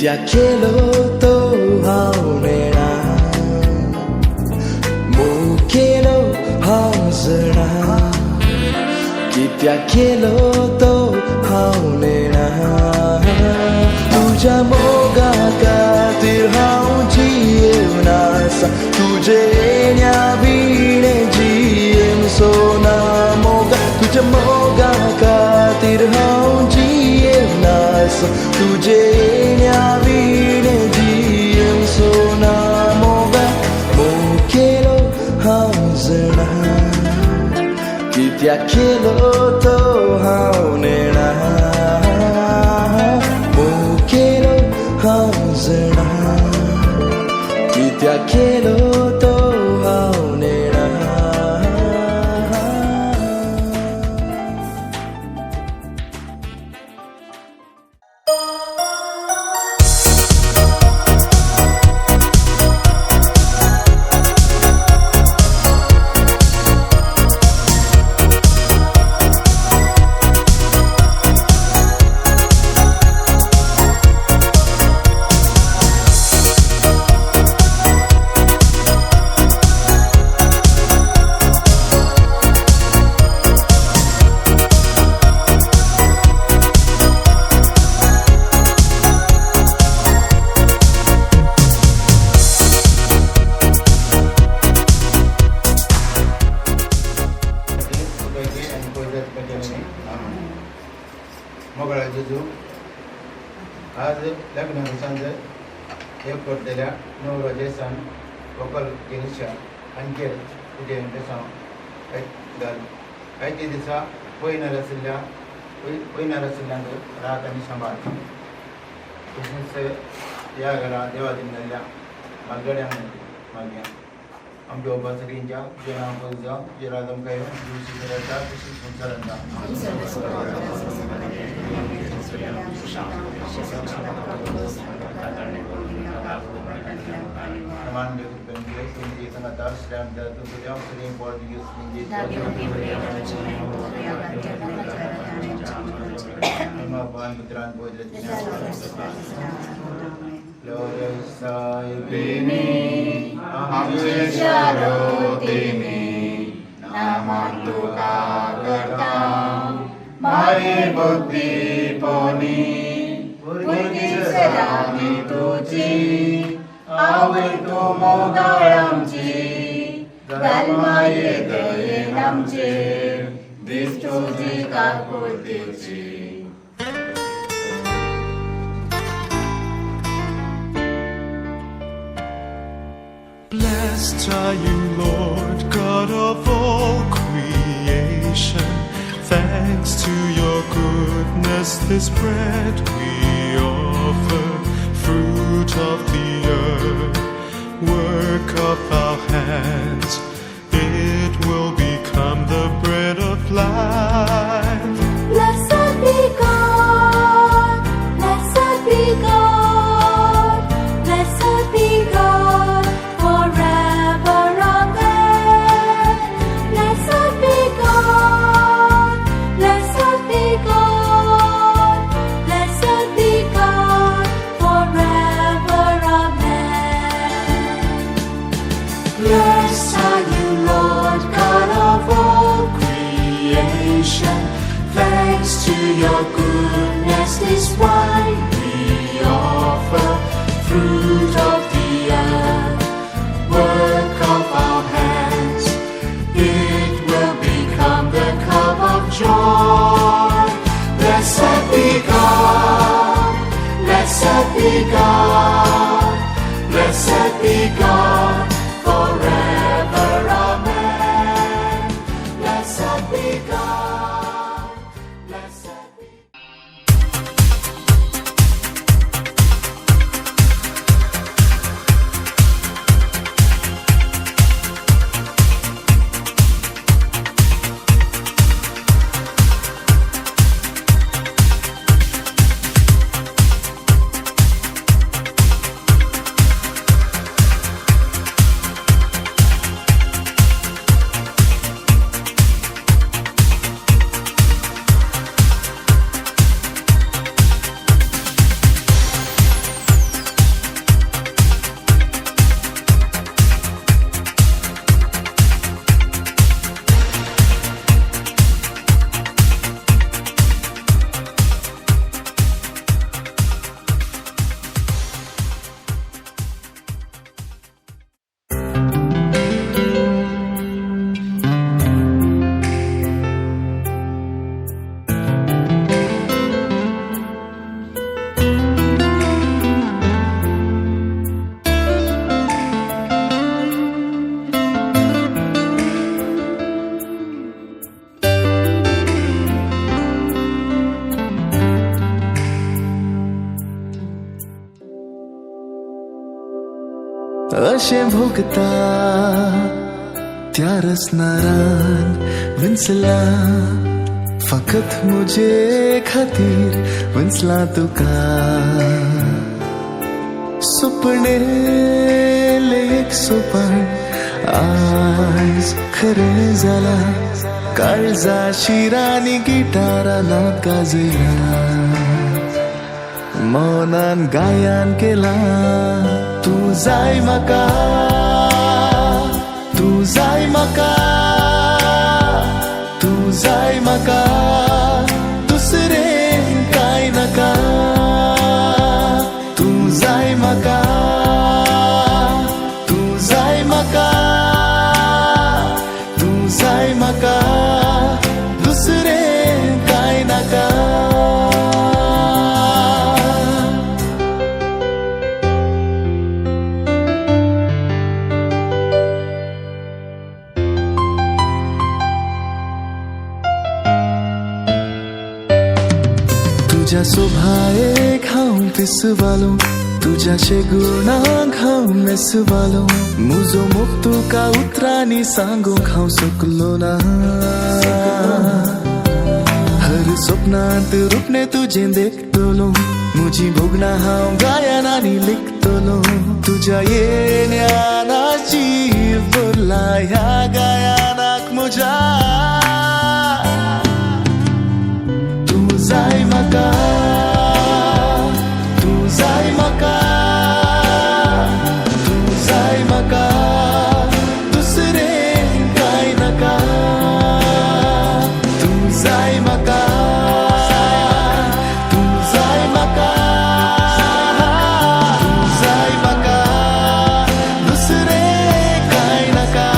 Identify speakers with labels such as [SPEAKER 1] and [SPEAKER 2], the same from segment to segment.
[SPEAKER 1] कित्या केलो तो हावनेणा मुखेलो हावजणा कित्या केलो तो हावनेणा तुझ्या मोगा खातीर हांव जियेवनासा तुजे येण्या विणे जियेम सोना मोगा तुझ्या मोगा खातीर हांव जियेवनासा तुजे येण्या विणे जियेम सोना मोगा मुखेलो हावजणा कित्या केलो तो हावनेणा मुखेलो हावजणा कित्या केलो तो हावनेणा
[SPEAKER 2] मोगळा जेजू आज लग्न सांज हे करतल्या नवरो जेसान वकल गेलिशा अंकेल तुझे सांग काही दिसा पयणार आशिल्ल्यांक रात आनी सांबाळ तशेंच ह्या घरा देवा दिल्ल्या मालगड्यांक मागया आमच्या उपासकींच्या जे नांव पयजा जे रादम काय दिवशी करता तशी संसारांत Teman dengan tinggi sangat atas dan tentu yang sering Portugis tinggi. Lima bulan puteran Podratina. Gloriosa ibini, amjesharotini, namantu kagertam, mari buddhi poni, purgi sedami tuji. आवडतो मोगाळामची गालमाये दये Namche दिसतोजी काकुळतेची
[SPEAKER 3] Blessed are you, Lord, God of all creation. Thanks to your goodness, this bread we offer. Fruit of the earth, work of our hands, it will become the bread of life.
[SPEAKER 4] Blessed be God, blessed be God, blessed be God, forever, amen. Blessed be God, blessed be God, blessed be God, forever, amen. Blessed are you, Lord, God of all creation. Thanks to your goodness, this wine we offer. Fruit of the earth, work of our hands, it will become the cup of joy. Blessed be God, blessed be God, blessed be God, forever, amen. Blessed be God, blessed be
[SPEAKER 1] अशें भोगता त्या रसनारान विंचला फकत मुजे खातीर विंचला तुका सुपणेले एक सोपान आज खरें जाला काळजा शिरानी गिटारानात गाजयला मौनान गायन केला तू जाय म्हाका तू जाय म्हाका तू जाय म्हाका दुसरें कांय नाका तू जाय म्हाका तू जाय म्हाका तू जाय म्हाका दुसरें कांय नाका तुझ्या सोभायेक हांव पिसवालो तुझ्या शेगुणाक हांव मेसवालो मुजो मोग तुका उतरांनी सांगूंक हांव सकलो ना हर स्वप्नांत रूपने तुजें देखतलो मुजी भोगणां हांव गायनांनी लिखतलो तुझ्या येण्याची भरला ह्या गायनाक म्हज्या तू जाय म्हाका तू जाय म्हाका तू जाय म्हाका दुसरें कांय नाका तू जाय म्हाका तू जाय म्हाका तू जाय म्हाका दुसरें कांय नाका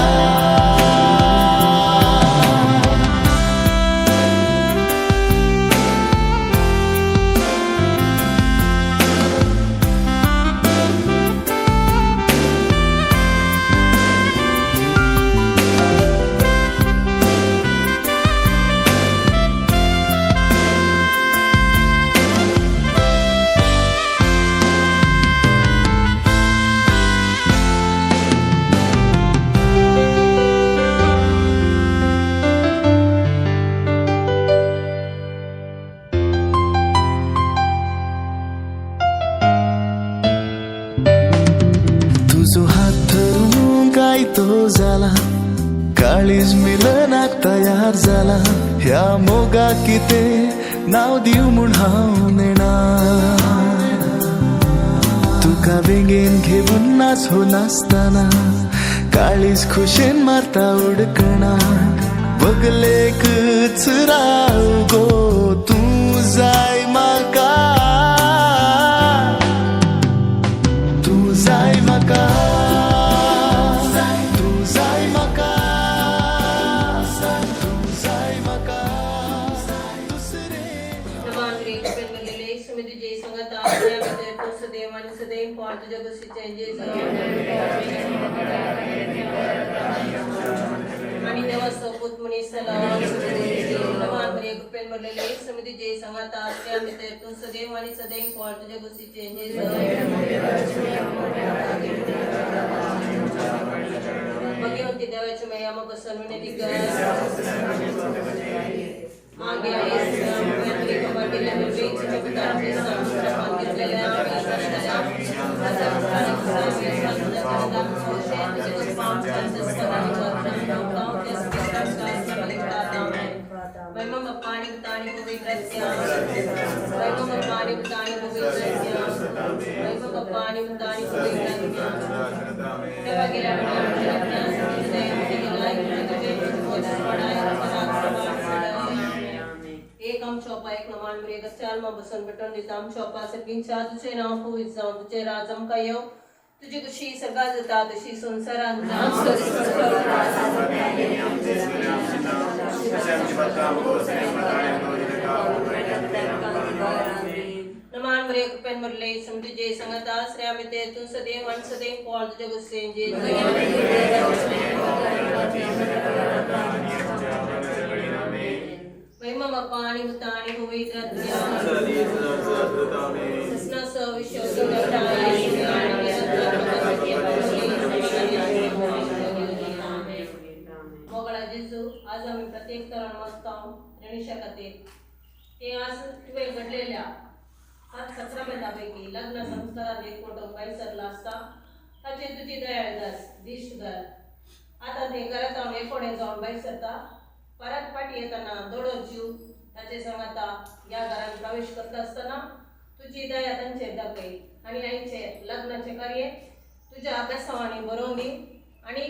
[SPEAKER 1] तुझो हात धरून गायतो जाला काळीज मिलनाक तयार जाला ह्या मोगाक कितें नांव दिव म्हूण हांव नेणा तुका वेगेन घेवन नाच हो नासतना काळीज खुशेन मारता उडकणा बगलेकच राव गो तू जाय म्हाका तू जाय म्हाका तू जाय म्हाका तू जाय म्हाका दुसरें
[SPEAKER 5] नमांद्री पेनलेले समिती जय संगत आश्रयामध्ये तो सदैव आणि सदैव पार तुझ्या गोष्टीचे जय आणि देवा सोबत मुनी सलाम नमांद्री पेनलेले समिती जय संगत आश्रयामध्ये तो सदैव आणि सदैव पार तुझ्या गोष्टीचे जय भगवंती देवाची महिमा बसवणे दिग्गज आगे आगे कबड्डीला वेगवेगळी चित्रपटांचे संस्कार सांगितलेले महिमा पाणी ताणी पवित्रत्या महिमा पाणी ताणी पवित्रत्या महिमा पाणी ताणी पवित्रत्या तेव्हा गेल्या एक आम चौपा एक नमान मरेगा चाल मा बसन बटन निजाम चौपा सर्गिंचा तुझे नाम हो इजाम तुझे राजम का यो तुझे खुशी सरगा जता तुझी संसार अंजाम नमान मरे पेन मरले समझे जय संगता श्रेया में ते तू सदैव वन सदैव पॉल तुझे गुस्से जय महिमा पाणी उताणी हुई रत्या ससना सविशोधन गणेशा खातीर हे आज तुवें घडलेल्या 7 सक्रमेंतापैकी लग्न संस्कारात एक कुटुंब सरला असता ताचेर तुजी दयाळदास दिश्ट घाल. आता ते घरात हांव एकवडे जावन भायर सरता. परत फाटी येतना दोडो जीव ताचे सांगाता ह्या घरान प्रवेश करता आसतना तुजी दया तांचेर दाखय आनी आईचे लग्नाचे कार्य तुज्या अभ्यासावांनी बरोवन दी आनी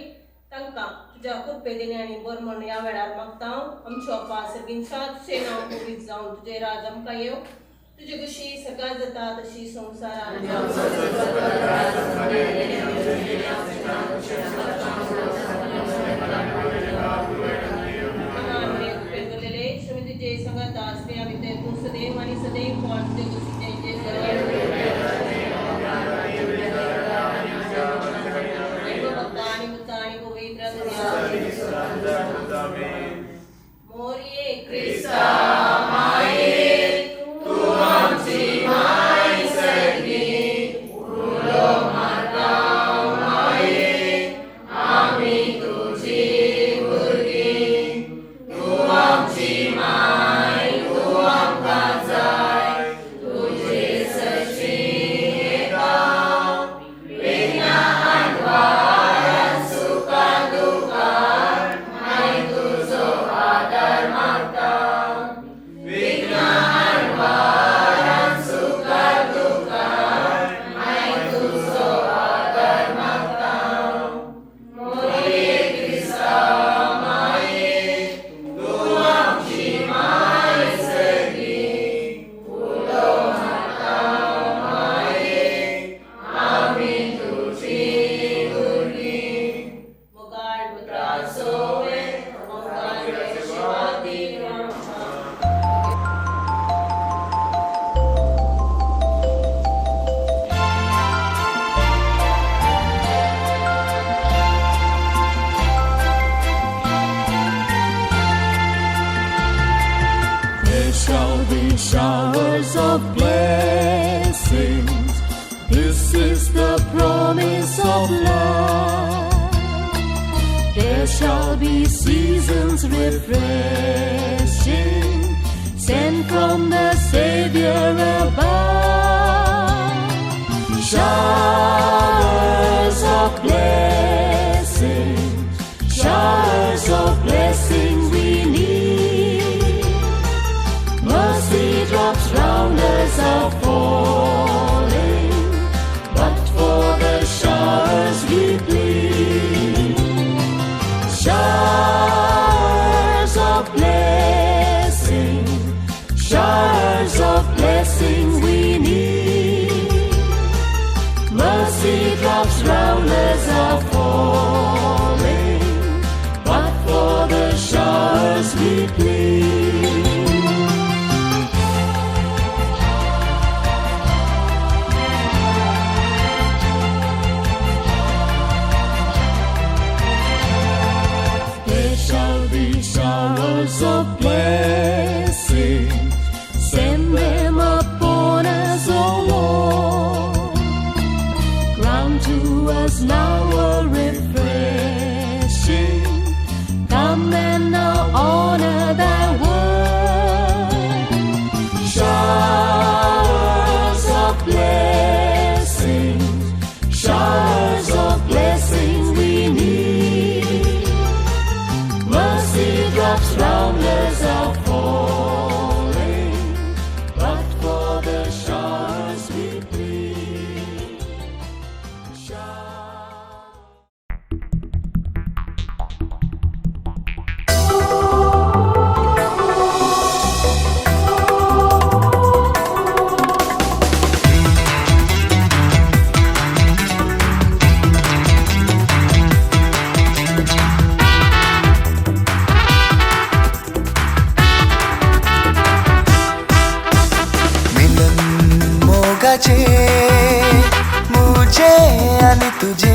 [SPEAKER 5] तांकां तुज्या कृपेदिनी आनी बर म्हण ह्या वेळार मागता हांव. आमचो अप्पा सर्गींच्या तुजें नांव पवित्र जावन तुजें राज आमकां येव. तुजी कशी सकाळ जाता तशी संवसारांत तुजे सांगाता स्त्रिया भितर तूं सदैव आनी सदैव कोण तुजे कुशीचे भक्ता आनी पुता आनी पवित्र मोरये क्रिस्ता माये
[SPEAKER 4] Showers of blessings, this is the promise of love. There shall be seasons refreshing, sent from the Savior above. Showers of blessings, showers of blessings we need. Mercy drops round us are falling, but for the showers we plead. Showers of blessing, showers of blessing we need. Mercy drops round us are falling, but for the showers we plead. Showers of blessing, send them upon us, O Lord. Grant to us now a refreshing. Come and now honor thy word. Showers of blessing, showers of blessing we need. Mercy drops round us are falling, but for the showers we plead.
[SPEAKER 1] मुझे आणि तुझे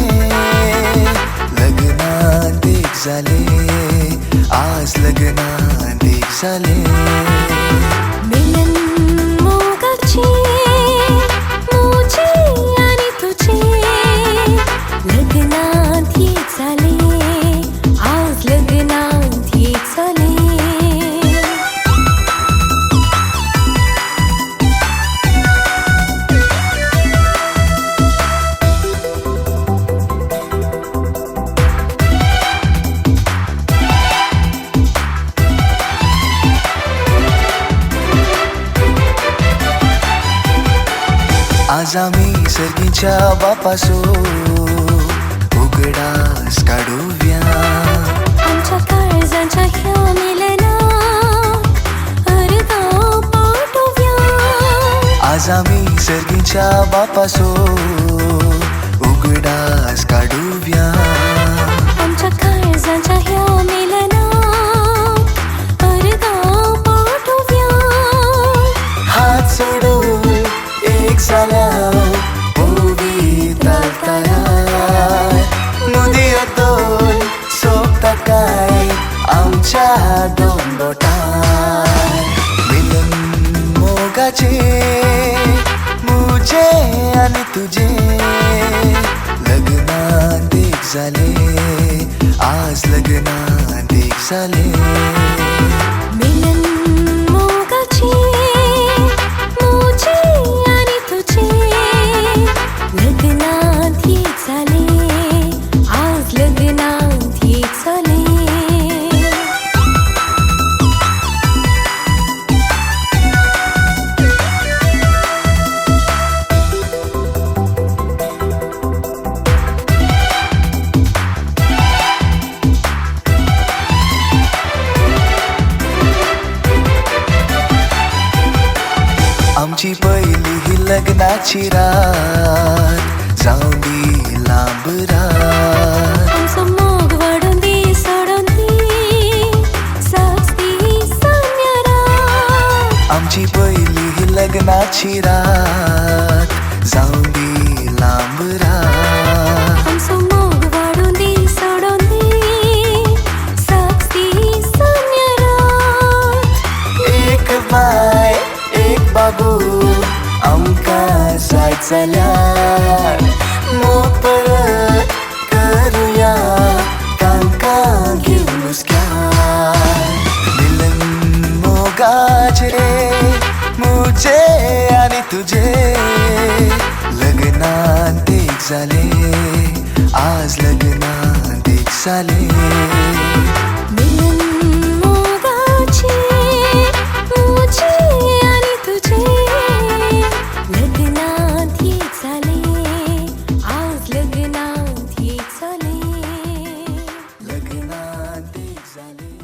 [SPEAKER 1] लग्नात एक झाले, आज लग्नात एक झाले.
[SPEAKER 4] मिलन मोगाचे मुझे आणि तुझे लग्नात एक झाले, आज लग्नात एक झाले.
[SPEAKER 1] आज आम्ही सर्गीच्या बापासो उघडास काढूया.
[SPEAKER 4] आमच्या काळजांच्या ह्या मिलनात अर्धा पाठवूया.
[SPEAKER 1] आज आम्ही सर्गीच्या बापासो उघडास काढूया.
[SPEAKER 4] आमच्या काळजांच्या ह्या मिलनात अर्धा पाठवूया.
[SPEAKER 1] हात सोडून एक झाल्या पवित्र तयार. मुदिया दोन सोबता काय आमच्या दोन बोटार. मिलन मोगाचे मुझे आणि तुझे लग्नात एक झाले. आज लग्नात एक झाले.
[SPEAKER 4] मिलन मोगाचे मुझे आणि तुझे लग्नात एक झाले. आज लग्नात एक झाले.
[SPEAKER 1] आमची पहिली ही लग्नाची रात जाऊन दी लांब रात.
[SPEAKER 4] आमचं मोग वाढून दे सोडून दे साक्षी सान्यारा.
[SPEAKER 1] आमची पहिली ही लग्नाची रात जाऊन दी लांब रात.
[SPEAKER 4] आमचं मोग वाढून दे सोडून दे साक्षी सान्यारा.
[SPEAKER 1] एक बाय एक बाबू आमका जायचल्यार मोग परत करूया कांका घेऊन मुस्क्यार. मिलन मोगाचे रे मुझे आणि तुझे लग्नात एक झाले. आज लग्नात एक झाले.
[SPEAKER 4] मिलन मोगाचे मुझे आणि तुझे लग्नात एक झाले. आज लग्नात एक झाले.
[SPEAKER 1] लग्नात एक झाले.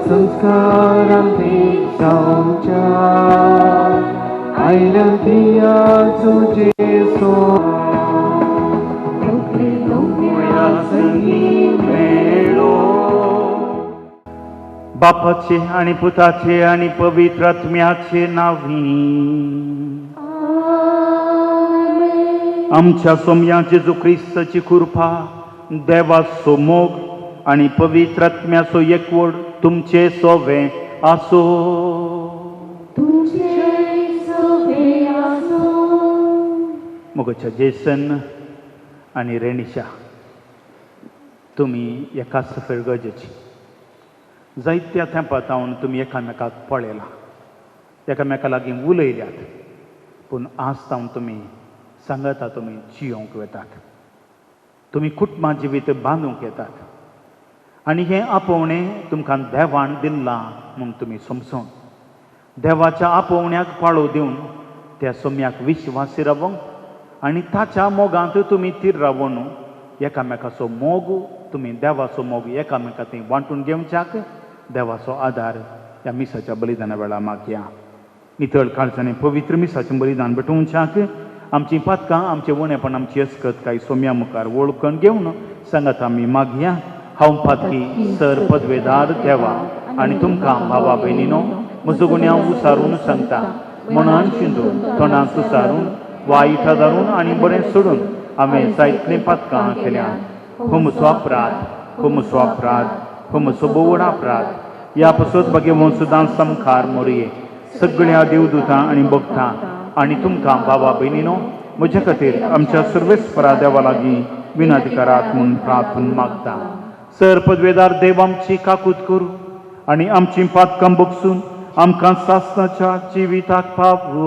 [SPEAKER 6] संस्कारांती जाऊच्या आयल्या दिया तुझे सो
[SPEAKER 7] बापाचे आणि पुताचे आणि पवित्र आत्म्याचे नावी. आमच्या सोम्या जेजू ख्रिस्ताची कृपा देवाचो मोग आणि पवित्र आत्म्याचो एकवट तुमचे सोवे आसो. मोगच्या जेसन आणि रेणीशा तुम्ही एकाच सफर गरजेची. जायत्या तेंपात हांव तुमी एकामेकाक पळयला, एकामेका लागीं उलयल्यात, पूण आज तावन तुमी सांगता तुमी जियोंक वेतात, तुमी कुटुंबां जिवीत बांदूंक येतात आनी हें आपोवणें तुमकां देवान दिलां म्हूण तुमी समजून देवाच्या आपोवण्याक पाळो दिवन त्या सोम्याक विश्वासी रावंक आनी ताच्या मोगांत तुमी तीर रावून एकामेकाचो मोग तुमी देवाचो मोग एकामेका थंय वांटून घेवच्याक देवाचो आदार ह्या मिसाच्या बलिदाना वेळा मागया. नितळ काळजांनी पवित्र मिसाचें बलिदान भेटोवच्याक आमची पातकां आमचे वणेपण आमची अस्कत कांय सोम्या मुखार वळखून घेवन सांगात आमी मागया. हांव पातकी सर पदवेदार देवा आनी तुमकां भावा भयणीनो म्हजो गुन्यांव उसारून सांगता. मनान चिंतून तोंडान सुसारून वायट धरून आनी बरें सोडून हांवें जायतलीं पातकां केल्यात. हो म्हजो अपराध, हो म्हजो अपराध, हो म्हजो बोवड अपराध. ह्या पासत बागे वंशदान समखार मोरये सगळ्या देवदूतां आनी भक्तां आनी तुमकां भावा भयणीनो म्हजे खातीर आमच्या सर्वेस्परा देवा लागीं विनाधिकारात म्हूण प्रार्थना मागता. सर पदवेदार देव आमची काकूत करूं आनी आमची पातकां बगसून आमकां सासणाच्या जिविताक पावो.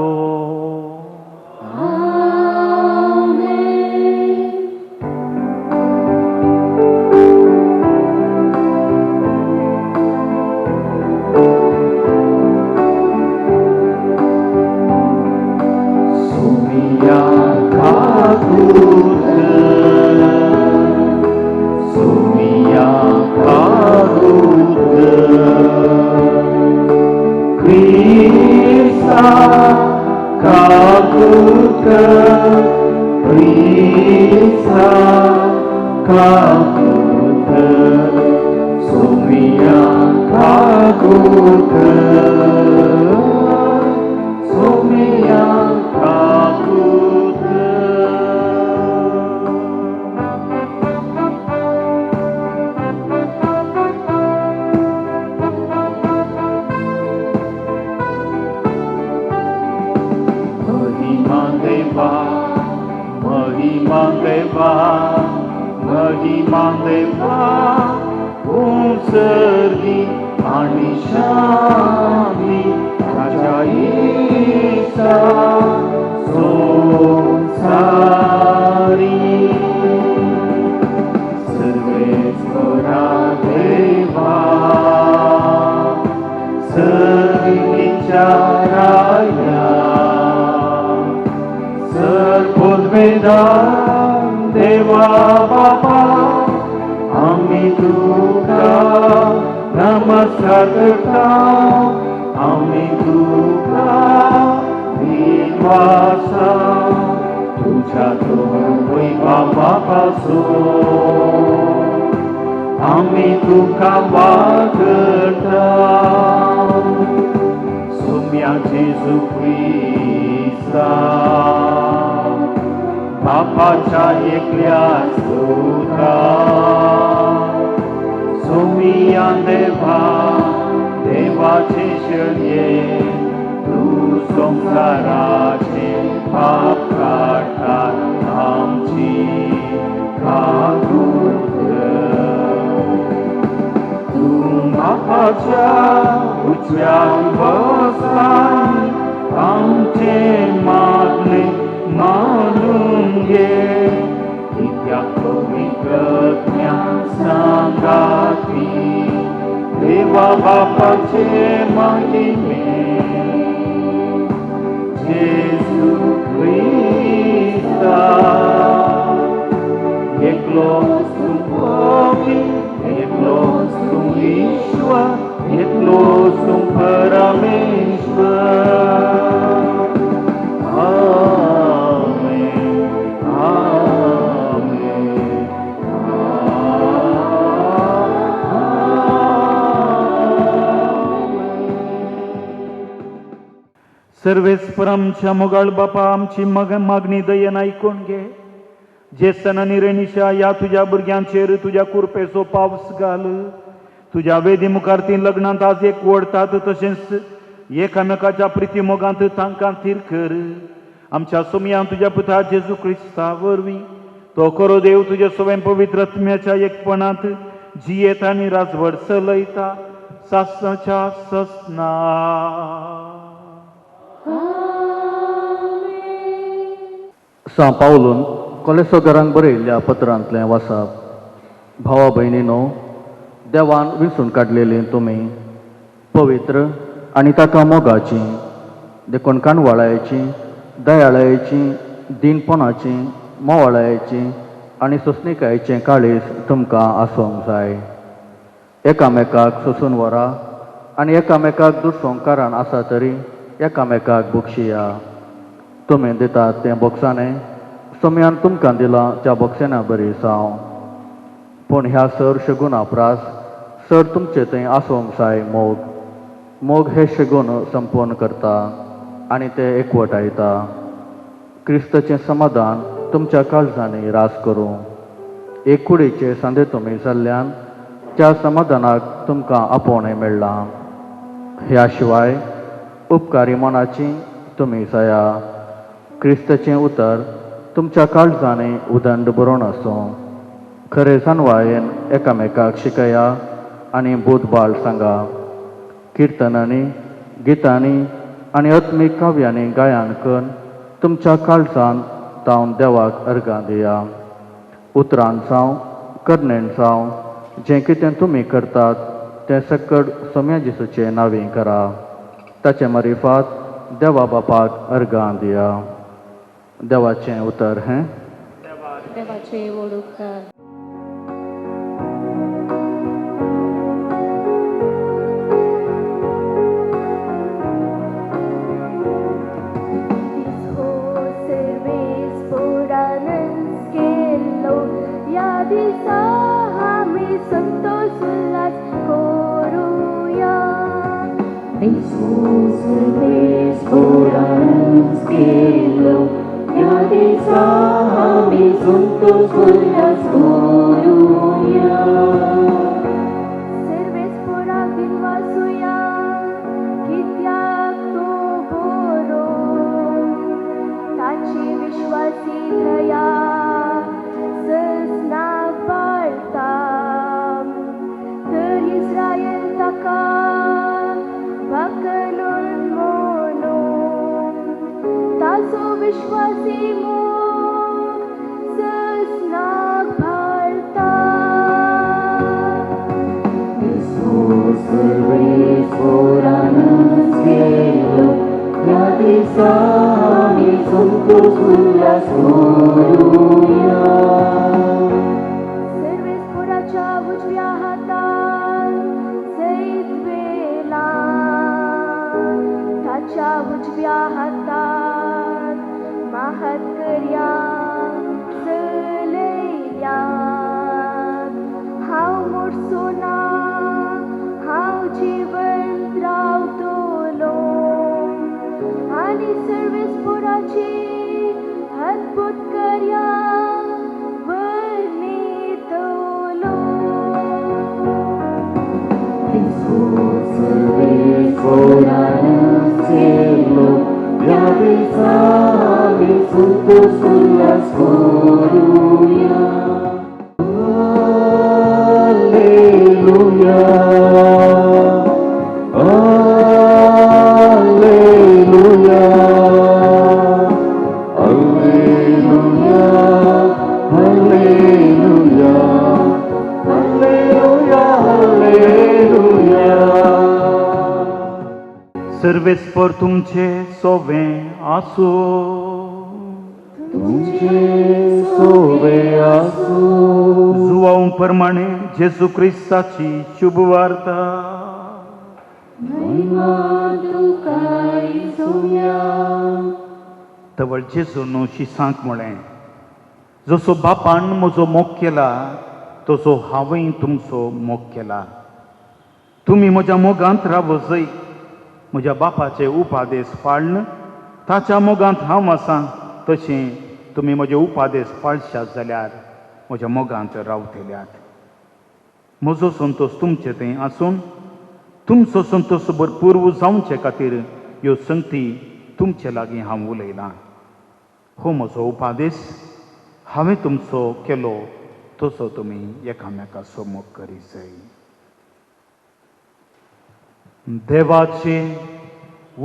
[SPEAKER 7] सर्वेस्परामच्या मोगाळ बापा आमची मागणी दयेन आयकून घे. जे सण निरेनिशा या तुझ्या भुरग्यांचेर तुझ्या कुरपेचो पावस घाल. तुझ्या वेदी मुखार ती लग्नांत आज एक वडतात तशेंच एकामेकाच्या प्रिती मोगांत तांकां थीर कर. आमच्या सोमयान तुझ्या पुता जेजू क्रिस्ता वरवीं तो करो देव तुझे सवय पवित्र आत्म्याच्या एकपणांत जियेत आनी राजवड चलयता सासणाच्या ससना.
[SPEAKER 8] सा पावलून कोलेसोगरांक बरयल्ल्या पत्रांतलें वाचप. भावा भयणीनो, देवान विंचून काडलेलीं तुमी पवित्र आनी ताका मोगाची देखून काणवाळायची दयाळायेची दिनपणाची मोवाळायेची आनी सोंसणिकायेचें काळीज तुमकां आसूंक जाय. एकामेकाक सोंसून व्हरा आनी एकामेकाक दुसोंक कारण आसा तरी एकामेकाक बक्षिया. तुमी दितात तें बोक्साने सोम्यान तुमकां दिलां त्या बोक्साना बरी जावं. पूण ह्या सर शगुना प्रास सर तुमचे थंय आसूंक जाय. मोग हे शगून संपोवन करता आनी ते एकवटायता. क्रिस्ताचें समाधान तुमच्या काळजांनी रास करूं. एक कुडीचे सांदे तुमी जाल्ल्यान त्या समाधानाक तुमकां आपोवणें मेळ्ळां. ह्या शिवाय उपकारी मनाची तुमी जाया. क्रिस्ताचें उतर तुमच्या काळजांनी उदंड बरोवन आसूं. खरे जानवायेन एकामेकाक शिकया आनी बोधबाळ सांगा. किर्तनांनी गितांनी आनी आत्मीक काव्यांनी गायन करून तुमच्या काळजान तावन देवाक अर्गां दिया. उतरान जावं करणेन जावं जें कितें तुमी करतात तें सकट सोम्या जेसूचे नांवी करा. ताचे मारिफात देवा बापाक अर्गां दिया. देवाचें उतर हें
[SPEAKER 4] देवाचे वळखकार.
[SPEAKER 7] सर्वेस्पर तुमचे सोवे आसो. जुवांव प्रमाणे जेजू क्रिस्ताची शुभ वार्ता. तवळ जेजू न्हू सांग म्हळें, जसो बापान म्हजो मोग केला तसो हांवें तुमचो मोग केला. तुमी म्हज्या मोगांत राव जय. म्हज्या बापाचे उपादेश पाळन ताच्या मोगांत हांव आसां तशें तुमी म्हजे उपादेश पाळशात जाल्यार म्हज्या मोगांत रावतल्यात. म्हजो संतोश तुमचे थंय आसून तुमचो संतोश भरपूर जावचे खातीर ह्यो संगती तुमचे लागीं हांव उलयलां. हो म्हजो उपादेश हांवें तुमचो केलो तसो तुमी एकामेकाचो मोग करी जाय. देवाचे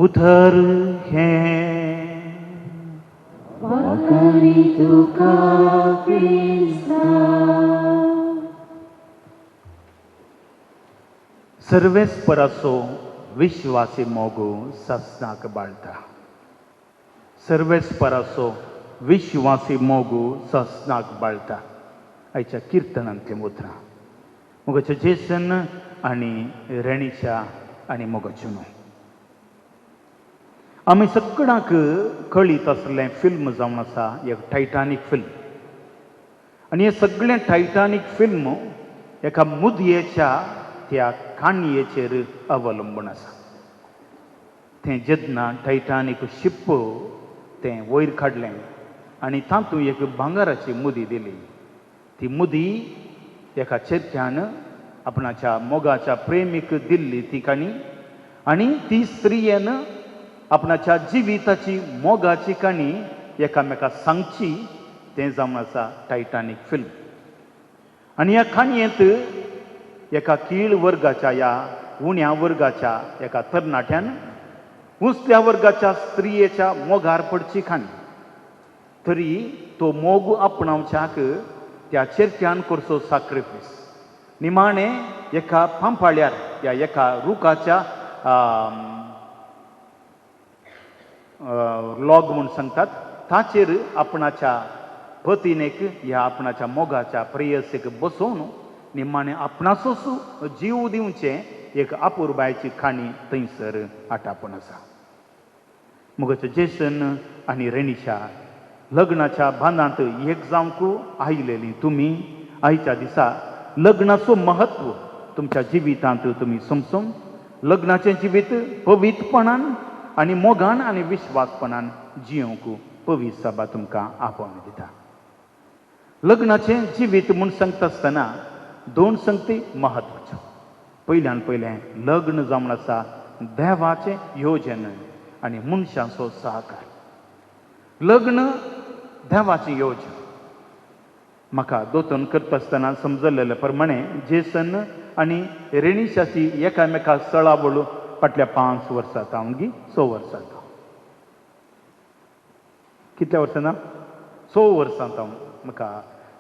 [SPEAKER 7] उतर हें सर्वेस्पराचो विश्वासी मोगू सस्नाक बाळटा. सर्वेस्पर असो विश्वासी मोगू सस्नाक बाळटा. आयच्या किर्तनांतलें उतरां मोगाच्या जेसन आनी रेणीच्या आनी मोगाच्यो न्हय. आमी सगळ्यांक कळीत असलें फिल्म जावन आसा एक टायटानीक फिल्म. आनी हें सगळें टायटानीक फिल्म एका मुदयेच्या त्या काणयेचेर अवलंबून आसा. तें जेन्ना टायटानीक शिप्प तें वयर काडलें आनी तातूंत एक भांगाराची मुदी दिली. ती मुदी एका चेडच्यान आपणाच्या मोगाच्या प्रेमीक दिल्ली ती काणी आनी ती स्त्रियेन आपणाच्या जिविताची मोगाची काणी एकामेकाक सांगची. तें जावन आसा टायटानीक फिल्म. आनी ह्या काणयेंत एका कीळ वर्गाच्या या उण्या वर्गाच्या एका तरणाट्यान उंचल्या वर्गाच्या स्त्रियेच्या मोगार पडची काणी. तरी तो मोग आपणावच्याक त्या चेडच्यान करचो सॅक्रिफायस. निमाणें एका पांपाळ्यार या एका रुखाच्या लॉग म्हूण सांगतात ताचेर आपणाच्या पत्नीक ह्या आपणाच्या मोगाच्या प्रेयसीक बसोवन निमाणें आपणाचोच जीव दिवचें एक अपुरबायची काणी थंयसर आटापण आसा. मोगाच्या जेसन आनी रेणीच्या लग्नाच्या बांदांत एक जावंक आयलेलीं तुमी आयच्या दिसा लग्नाचो महत्व तुमच्या जिवितांत तुमी समजून लग्नाचें जिवीत पवित्रपणान आनी मोगान आनी विश्वासपणान जियोंक पवित्र सभा तुमकां आपोवन दिता. लग्नाचें जिवीत म्हूण सांगता आसतना दोन संगती महत्वाच्यो. पयल्यान पयलें लग्न जावन आसा देवाचें योजन आनी मनशांचो सहकार. लग्न देवाचें योजन. म्हाका दोतोन करता आसतना समजलेले प्रमाणे जेसन आनी रेणीशाची एकामेका सळावळ फाटल्या 5 वर्सां जावन 6 वर्सां जावन कितल्या वर्सां ना 6 वर्सां जावन म्हाका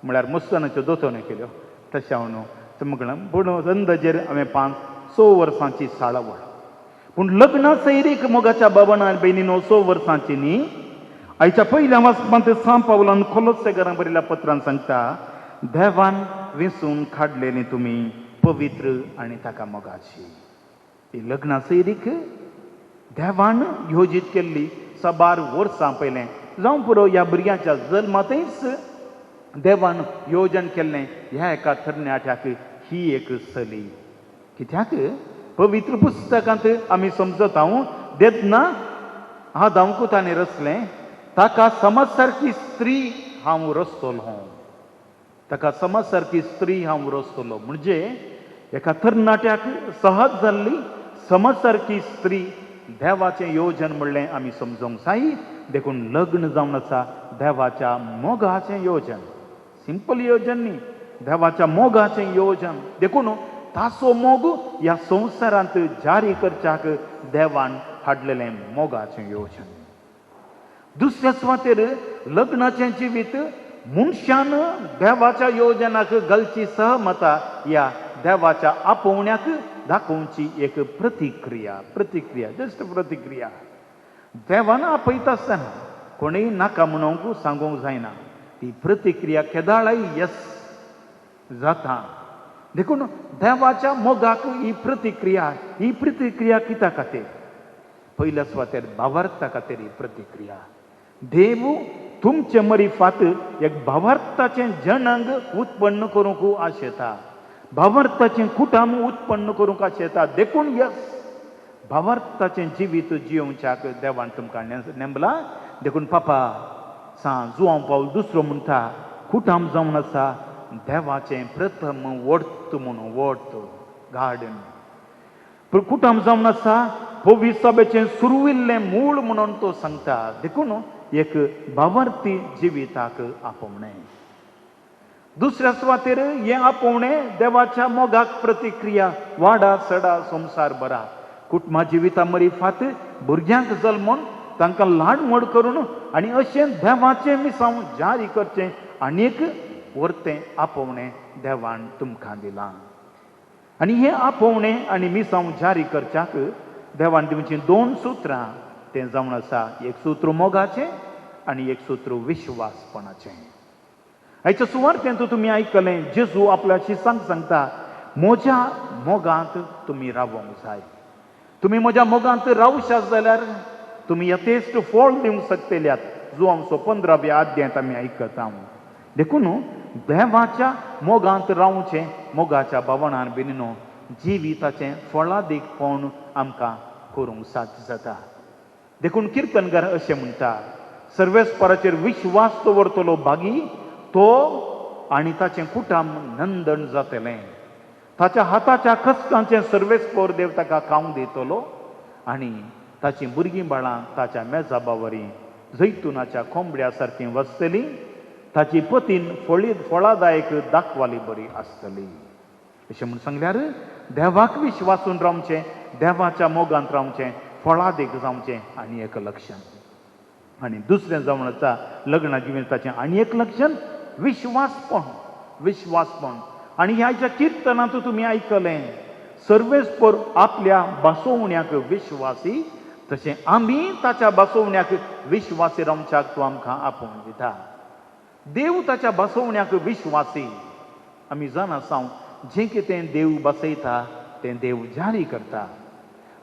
[SPEAKER 7] म्हळ्यार मुस्तानाच्यो दोतोन केल्यो तशें हांव न्हू म्हटलें पूण अंदाजेर हांवें 5-6 वर्सांची साळावळ. पूण लग्ना सैरीक मोगाच्या बाबान बेनीनो 6 वर्सांची न्ही. आयच्या पयल्या वाचपांत सांत पावलान कोलोसेकारांक बरयल्ल्या पत्रांत सांगता देवान वेंचून काडलेलीं तुमी पवित्र आनी ताका मोगाची. ही लग्ना सैरीक देवान योजीत केल्ली 12 वर्सां पयलें जावं पुरो ह्या भुरग्याच्या जल्मांतच देवान योजन केल्लें. ह्या एका तरणाट्याक ही एक चली. कित्याक पवित्र पुस्तकांत आमी समजत हांव देतना आदामकूत ताणें रचलें ताका समज सारकी स्त्री हांव रचतलो. ताका समज सारकी स्त्री हांव रचतलो म्हणजे एका तरणाट्याक सहज जाल्ली समज सारकी स्त्री देवाचें योजन म्हणलें आमी समजूंक जाय. देखून लग्न जावन आसा देवाच्या मोगाचें योजन. सिंपल योजन न्ही देवाच्या मोगाचें योजन. देखून ताचो मोग ह्या संवसारांत जारी करच्याक देवान हाडलेलें मोगाचें योजन. दुसऱ्या सुवातेर लग्नाचें जिवीत मनशान देवाच्या योजनाक घालची सहमता ह्या देवाच्या आपोवण्याक दाखोवची एक प्रतिक्रिया जस्ट प्रतिक्रिया. देवान आपयता आसतना कोणीय नाका म्हणूंक सांगूंक जायना. ती प्रतिक्रिया केदाळाय यस जाता. देखून देवाच्या मोगाक ही प्रतिक्रिया कित्या खातीर पयल्या सुवातेर भावार्था खातीर ही प्रतिक्रिया. देव तुमचे मरिफात एक भावार्थाचें जनंग उत्पन्न करूंक आशेता. भावार्थाचें कुटुंब उत्पन्न करूंक आशेता. देखून यस भावार्थाचें जिवीत जियोवच्याक देवान तुमकां नेमला. देखून पापा जुवांव पावल 2 म्हणटा कुटुंब जावन आसा देवाचें प्रथम वर्त म्हणून वर्त गार्डन. कुटुंब जावन आसा पवित्र सभेचें सुरविल्लें मूळ म्हणून तो सांगता. देखून एक भावार्थी जिविताक आपोवणें. दुसऱ्या सुवातेर हें आपोवणें देवाच्या मोगाक प्रतिक्रिया. वाडा सडा संवसार बरा. कुटुंबा जिविता मरिफात भुरग्यांक जल्मोवन तांकां लाड मोड करून आनी अशें देवाचें मिसांव जारी करचें आनीक वर्तें आपोवणें देवान तुमकां दिलां. आनी हें आपोवणें आनी मिसांव जारी करच्याक देवान दिवची 2 सुत्रां तें जावन आसा, एक सूत्र मोगाचें आनी एक सूत्र विश्वासपणाचें. हाच्या सुवार्थेंत तुमी आयकलें जेजू आपल्या शिसांक सांगता, म्हज्या मोगांत तुमी रावूंक जाय. तुमी म्हज्या मोगांत रावशात जाल्यार तुमी यथेश्ट फळ दिवंक शकतल्यात, जो आमचो 15व्या अध्यायांत आमी आयकता. देखून देवाच्या मोगांत रावचें, मोगाच्या भावनान बिनिनो जिविताचें फळादीकपण आमकां करूंक साध्य जाता. देखून किर्तनकार अशें म्हणटा, सर्वेस्पराचेर विश्वास दवरतलो भागी तो आनी ताचें कुटुंब नंदन जातलें. ताच्या हाताच्या कश्टांचें सर्वेस्पर देव ताका खावंक दितलो आनी ताचीं भुरगीं बाळां ताच्या मेजा बावरी जैतुनाच्या कोंबड्या सारकीं वसतलीं. ताची पतीन फळादायक दाखवाली बरी आसतली. अशें म्हूण सांगल्यार देवाक विश्वासून रावचें, देवाच्या मोगांत रावचें, फळादीक जावचें आनी एक लक्षण. आनी दुसरें जावन आसा लग्ना जिविताचें आनी एक लक्षण विश्वासपण. विश्वासपण आनी ह्याच्या किर्तनांत तुमी आयकलें, सर्वेस्पर आपल्या बसोवण्याक विश्वासी, तशें आमी ताच्या बसोवण्याक विश्वासी रावच्याक तो आमकां आपोवन दिता. देव ताच्या बसोवण्याक विश्वासी. आमी जाणा सावन जें कितें देव बसयता तें देव जारी करता.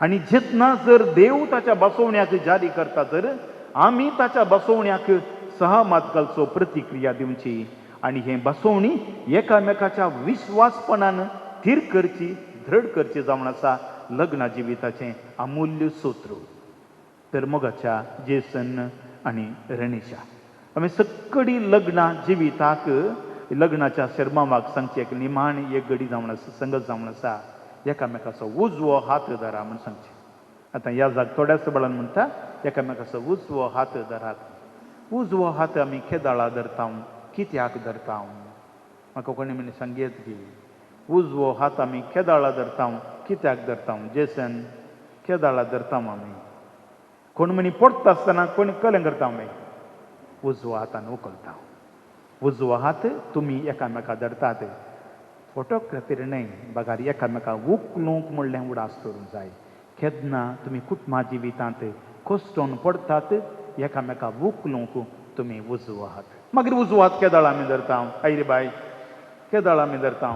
[SPEAKER 7] आनी जेतना जर देव ताच्या बसोवण्याक जारी करता तर आमी ताच्या बसोवण्याक सहमत घालचो, प्रतिक्रिया दिवची. आनी हें बसोवणी एकामेकाच्या विश्वासपणान थीर करची, दृढ करची जावन आसा लग्ना जिविताचें अमूल्य सूत्र. तर मोगाच्या जेसन आनी रेणीशा आमी सगळी लग्ना जिविताक लग्नाच्या शर्मावाक सांगची एक निमाण एक घडी जावन आसा, संगत जावन आसा, एकामेकाचो उजवो हात धरा म्हूण सांगचें. आतां ह्या जाग थोड्याच बळान म्हणटा एकामेकाचो उजवो हात धरात. उजवो हात आमी केदाळा धरता, कित्याक धरता? म्हाका कोणी म्हणे सांगेत की उजवो हात आमी केदाळा धरता, कित्याक धरता? जेसन केदाळा धरता आमी. कोण म्हणी पडटा आसतना कोणी कलें करता आमी उजवो हातान उखलता. उजवो हात तुमी एकामेका धरतात फोटो खातीर न्हय, बगार एकामेकाक उखलूंक म्हणलें उडास करूंक जाय. केन्ना तुमी कुटुंबा जिवितांत कोस्टोन पडतात, एकामेकाक उखलूंक तुमी उजवो हात. मागीर उजवो हात केदाळ आमी धरता, आयरे बाय केदाळ आमी धरता.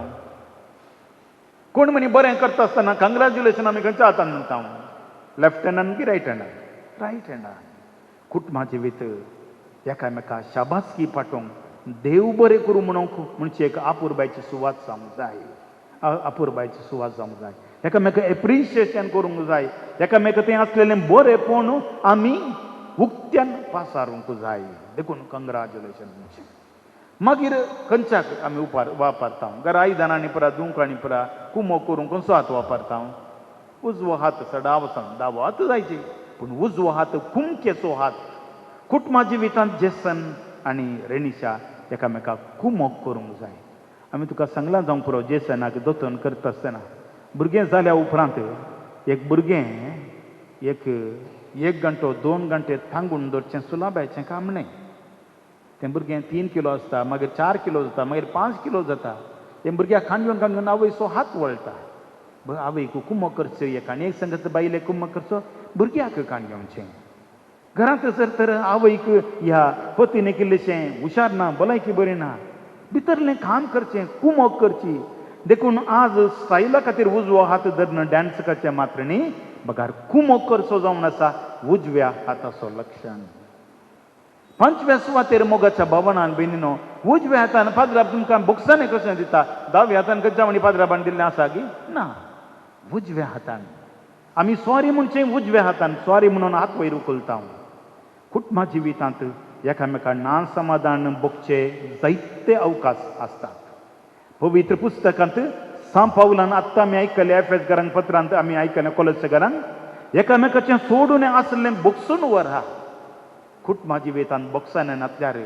[SPEAKER 7] कोण म्हणी बरें करता आसतना कंग्रॅच्युलेशन आमी खंयच्या हातान म्हणटा? लेफ्ट हँडान की रायट हँडान? रायट हँडान. कुटुंबा जिवीत एकामेका शाबासकी पाठोवंक, देव बरें करूं म्हणूंक म्हणजे एक आपुरबायची सुवात जावंक जाय. आपुरबायची सुवात जावंक जाय. एकामेका एप्रिशिएशन करूंक जाय. एकामेका तें आसलेलें बरेंपण आमी उक्त्यान पासारूंक जाय. देखून कंग्रॅच्युलेशन म्हणजे. मागीर खंयच्याक आमी वापरता? घरा आयदनांनी पुरा, दुंकांनी पुरा कुमो करूंक खंयचो हात वापरता? उजवो हात सडाव सांग, दावो हात जायचे, पूण उजवो हात कुमकेचो हात. कुटुंबा जिवितांत जेसन आनी रेणीशा एकामेकाक कुमोक करूंक जाय. आमी तुका सांगलां जावं पुरो, जेसनाक दोतोन करता आसतना भुरगें जाल्या उपरांत एक भुरगें एक घंटो 2 घंटे थांगून दवरचें सुलाबाचें काम न्हय. तें भुरगें 3 किलो आसता, मागीर 4 किलो जाता, मागीर 5 किलो जाता. तें भुरग्याक खांडून आवयचो हात वळटा. आवयक कुमो करचो, एक आनी एक सांगत बायलेक कुमो करचो, भुरग्याक काणयोवचें. घरांत जर तर आवयक ह्या पतीन केल्लेशें हुशार ना, भलायकी बरी ना, भितरलें काम करचें, कुमोक करची. देखून आज स्टायला खातीर उजवो हात धरून डान्स करचें मात्र न्ही, बगार कुमोक करचो जावन आसा उजव्या हाताचो लक्षण. 5व्या सुवातेर मोगाच्या भावनान बेनिनो उजव्या हातान पाद्राब तुमकां बोक्साने कशें दिता? 10व्या हातान खंयच्या म्हणी पाद्राबान दिल्लें आसा गी? ना, उजव्या हातान. आमी सॉरी म्हणचें उजव्या हातान, सॉरी म्हणून हात वयर उखलता. कुटुंबा जिवितांत एकामेका ना समाधान भोगचे जायते अवकाश आसतात. पवित्र पुस्तकांत सांत पावलान आत्तां आमी आयकलें, एफेसकारांक पत्रांत आमी आयकलें, कोलोसेकारांक एकामेकाचें सोडून आसलें बोगसून व्हरा. कुटुंबा जिवितांत बोगसाने नातल्यार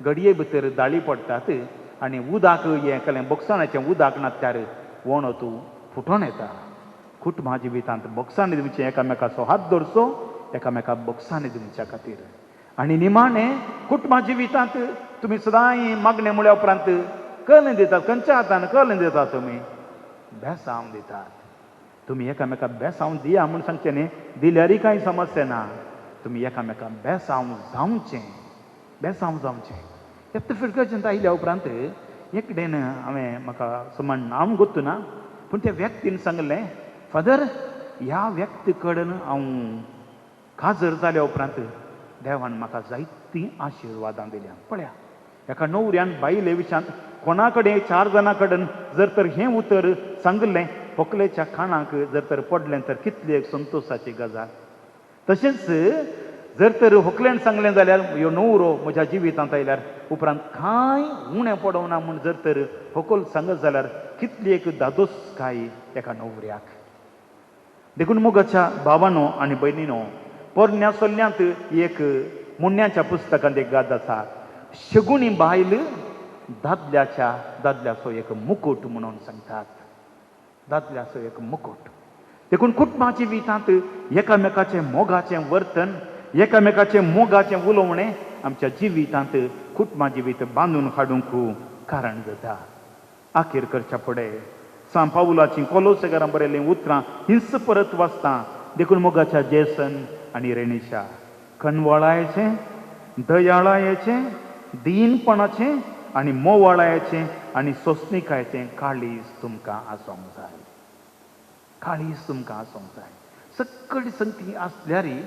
[SPEAKER 7] घडये भितर दाळी पडटात आनी उदक हें केलें बोगसाण्याचें उदक नातल्यार वणत फुटोन येता. कुटुंबा जिवितांत बोगसाने दिवचें, एकामेकाचो हात धरचो, एकामेकाक बोगसाने दिवच्या खातीर. आनी निमाणें कुटुंबा जिवितांत तुमी सदांय मागणें म्हळ्या उपरांत कलें दितात. खंयच्या हातान कलें दितात तुमी? बेसांव दितात. तुम्ही एकामेका बेसांव दिया म्हूण सांगचे न्ही, दिल्यारय कांय समस्या ना. तुम्ही एकामेका बेसांव जावचें. येत्त फिरकच्यान आयल्या उपरांत एक कडेन हांवें म्हाका समान नांव गोत्तू ना, पूण त्या व्यक्तीन सांगलें, फादर ह्या व्यक्ती कडेन हांव काजर जाल्या उपरांत देवान म्हाका जायतीं आशिर्वादां दिल्यां. पळया, एका न्हवऱ्यान बायले विशांत कोणा कडेन 4 जाणां कडेन जर तर हें उतर सांगलें, व्हंकलेच्या कानाक जर तर पडलें तर कितली एक संतोशाची गजाल. तशेंच जर तर व्हंकलेन सांगलें जाल्यार ह्यो न्हवरो म्हज्या जिवितांत आयल्यार उपरांत कांय उणें पडोवना म्हूण जर तर व्हंकल सांगत जाल्यार कितली एक दादोसकाय एका न्हवऱ्याक. देखून मोगाच्या भावांनो आनी भयणीनो, पोरण्या सोल्ल्यांत एक मुन्याच्या पुस्तकांत एक गाद आसा, शगुणी बायल दादल्याचो एक मुकुट म्हणून सांगतात. दादल्याचो एक मुकुट. देखून कुटुंबाच्या वितांत एकामेकाचें मोगाचें वर्तन, एकामेकाचें मोगाचें उलोवणें आमच्या जिवितांत कुटुंबा जिवीत बांदून हाडूंक कारण जाता. आखीर करच्या फुडें सान पावलाचीं कोलोसेकारांक बरयल्लीं उतरां हिंस परत वाचता. देखून मोगाच्या जेसन आनी रेणिशा, कणवळायेचें, दयाळायेचें, दीनपणाचें आनी मोवाळायेचें आनी सोंसणिकायेचें काळीज तुमकां आसूंक जाय. काळीज तुमकां आसूंक जाय. सकयल संगती आसल्यारय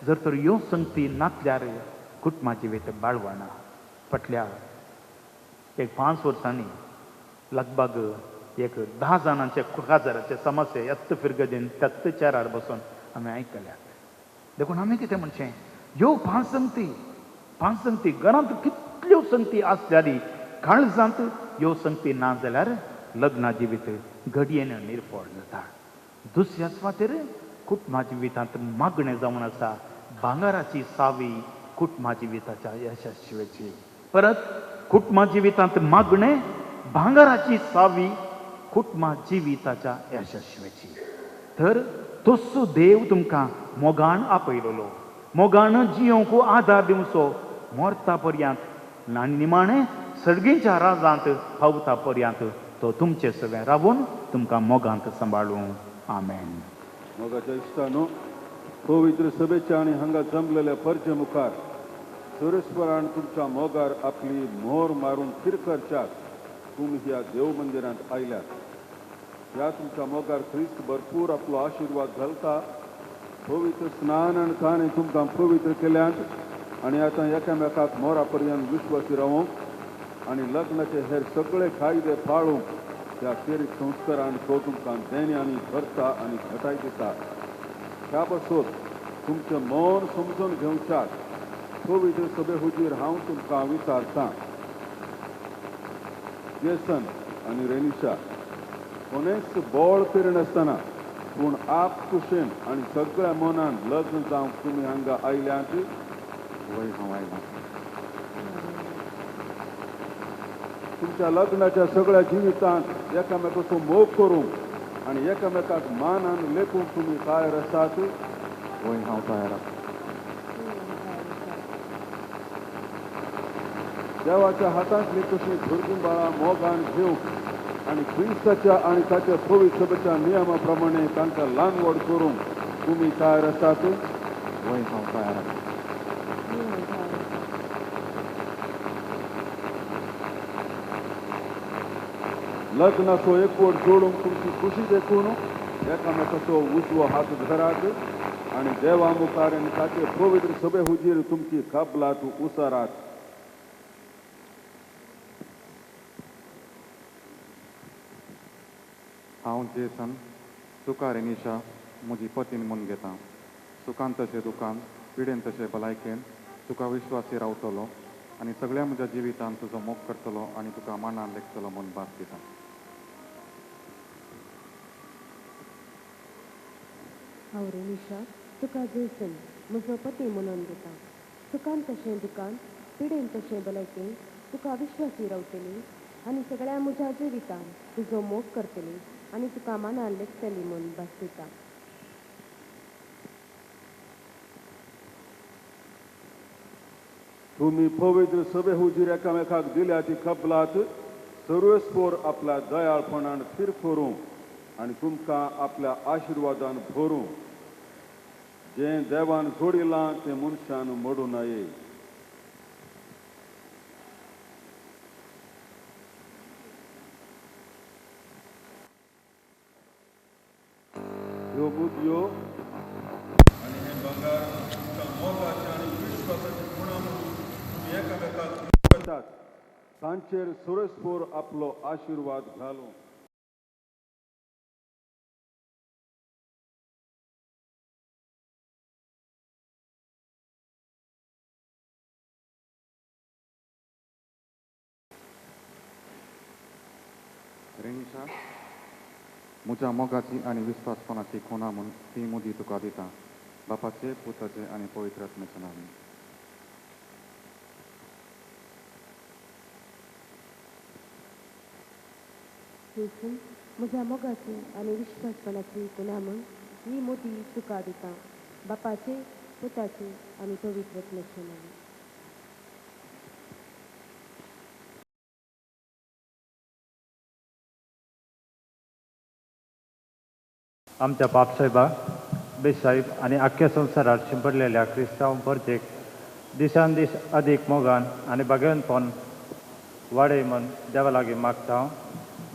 [SPEAKER 7] जर तर ह्यो संगती नासल्यार कुटुंबा जिवीत बाळवना. फाटल्या एक 5 वर्सांनी लगभग एक 10 जाणांचे काजाराचे समस्या येत्त फिरगतीन त्याच चेरार बसून आमी आयकल्यात. देखून आमी कितें म्हणचें, ह्यो 5 संगती घरांत कितल्यो संगती आसल्यारय काळजांत ह्यो संगती ना जाल्यार लग्ना जिवीत घडयेन निर्फळ जाता. दुसऱ्याच वाटेर कुटुंबा जिवितांत मागणें जावन आसा भांगाराची सावी कुटुंबा जिविताच्या यशस्वीची. परत कुटुंबा जिवितांत मागणें भांगाराची सावी कुटुंबा जिविताच्या यशस्वीची. तर तसो देव तुमकां मोगान आपयलोलो, मोगान जियोंक आदार दिवचो मोरता पर्यंत आनी निमाणें सर्गीच्या राजांत पावता पर्यंत तो तुमचे सगळें रावून तुमकां मोगांत सांबाळूं. आमेन.
[SPEAKER 9] मोगाच्या इश्टानो, पवित्र सभेच्या आणि हांगा जमलेल्या परजे मुखार सुरेश्वरान तुमच्या मोगार आपली मोहर मारून फिरकरच्याक तुम्ही ह्या देव मंदिरांत आयल्यात. ह्या तुमच्या मोगार ख्रिस्त भरपूर आपलो आशिर्वाद घालता. पवित्र स्नान आनी ताणें तुमकां पवित्र केल्यांत आनी आतां एकामेकाक मोरा पर्यंत विश्वासी रावूंक आनी लग्नाचे हेर सगळे कायदे पाळूंक ह्या फेरीक संस्कारान तो तुमकां देण्यांनी भरता आनी घटाय दिता. ह्या बसोत तुमचें मन समजून घेवच्याक पवित्र सभे हुजीर हांव तुमकां विचारतां. जेसन आनी रेनिशा, कोणेच बोळ करिनासतना पूण आप कुशेन आनी सगळ्या मनान लग्न जावंक तुमी हांगा आयल्यांत वय हांव आयलां. तुमच्या लग्नाच्या सगळ्या जिवितांत एकामेकाचो मोग करूंक आनी एकामेकाक मानान लेपूंक तुमी तयार आसात. वय हांव तयार आसा. देवाच्या हातांतली कशी भुरगीं बाळां मोगान घेवंक आनी क्रिस्ताच्या आनी ताच्या पवित्र सभेच्या नियमा प्रमाणे तांकां ल्हानवड करूंक तुमी तयार आसात. वय हांव तयार आसा. लग्नाचो एकवट जोडूंक तुमची खुशी देखून एकामेकाचो उजवो हात धरात आनी देवा मुखार आनी ताचे पवित्र सभे हुजीर तुमची कबलात उसारात.
[SPEAKER 10] हांव जेसन तुका रेनिशा म्हजी पतीन म्हूण घेता. सुखान तशें दुखान, पिडेन तशें भलायकेन तुका विश्वासी रावतलो आनी सगळ्या म्हज्या जिवितांत तुजो मोग करतलो आनी तुका मानान लेखतलो म्हूण भास दिता.
[SPEAKER 11] हांव रेनिशा तुका जेसन म्हजो पती म्हणून घेता. सुखान तशें दुखान, पिडेन तशें भलायकेन तुका विश्वासी रावतली आनी सगळ्या म्हज्या जिवितान तुजो मोग करतली आनी तुका मानान लेखतली म्हूण भास दिता.
[SPEAKER 9] तुम्ही पवित्र सभे हुजीर एकामेकाक दिल्या ती कबलात सर्वस्पोर आपल्या दयाळपणान फिरफरून आनी तुमकां आपल्या आशिर्वादान भरूं. जें देवान जोडिलां तें मनशान मोडूं नये. ह्यो बुदयो आनी हें बंगार तुमकां मोगाचें आनी विश्वासाचें गुणां म्हणून तुमी एकामेकाक करतात. तांचेर सुरसपोर आपलो आशिर्वाद घालूं.
[SPEAKER 10] रेणीशा, म्हज्या मोगाची आनी विस्वासपणाची खुणां म्हूण ती मुदी तुका दिता. बापाचे, पुताचे आनी पवित्र आत्म्याच्या नांवान.
[SPEAKER 11] येसून म्हज्या मोगाची आनी विश्वासपणाची गुणां म्हूण ही मोदी तुका दिता. बापाचे, पुताचे आनी पवित्र आत्म्याच्या नांवान.
[SPEAKER 7] आमच्या बापसाहेबा बेसाहेब आणि अख्ख्या संवसारात शिंपडलेल्या क्रिस्तांव परचेक दिसान दीस अदीक मोगान आनी बागेवणपण वाडय म्हूण देवा लागीं मागता.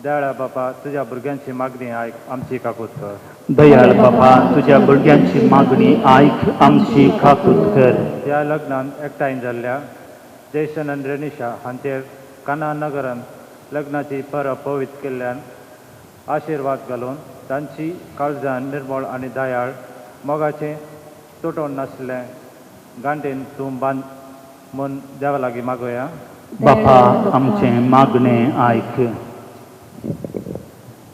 [SPEAKER 7] दयाळा बापा, तुज्या भुरग्यांची मागणी आयक, आमची काकूत कर.
[SPEAKER 12] दयाळ बापा, तुझ्या भुरग्यांची मागणी आयक, आमची काकूत कर.
[SPEAKER 7] ह्या लग्नान एकठांय जाल्ल्या जयसन आनी रेनिशा हांचेर काना नगरान लग्नाची परब पवित्र केल्ल्यान आशिर्वाद घालून तांची काळजान निर्मळ आनी दयाळ मोगाचें तुटोवन नासलें गांठेन तूं बांद म्हूण देवा लागीं मागोया.
[SPEAKER 12] बापा, आमचें मागणें आयक.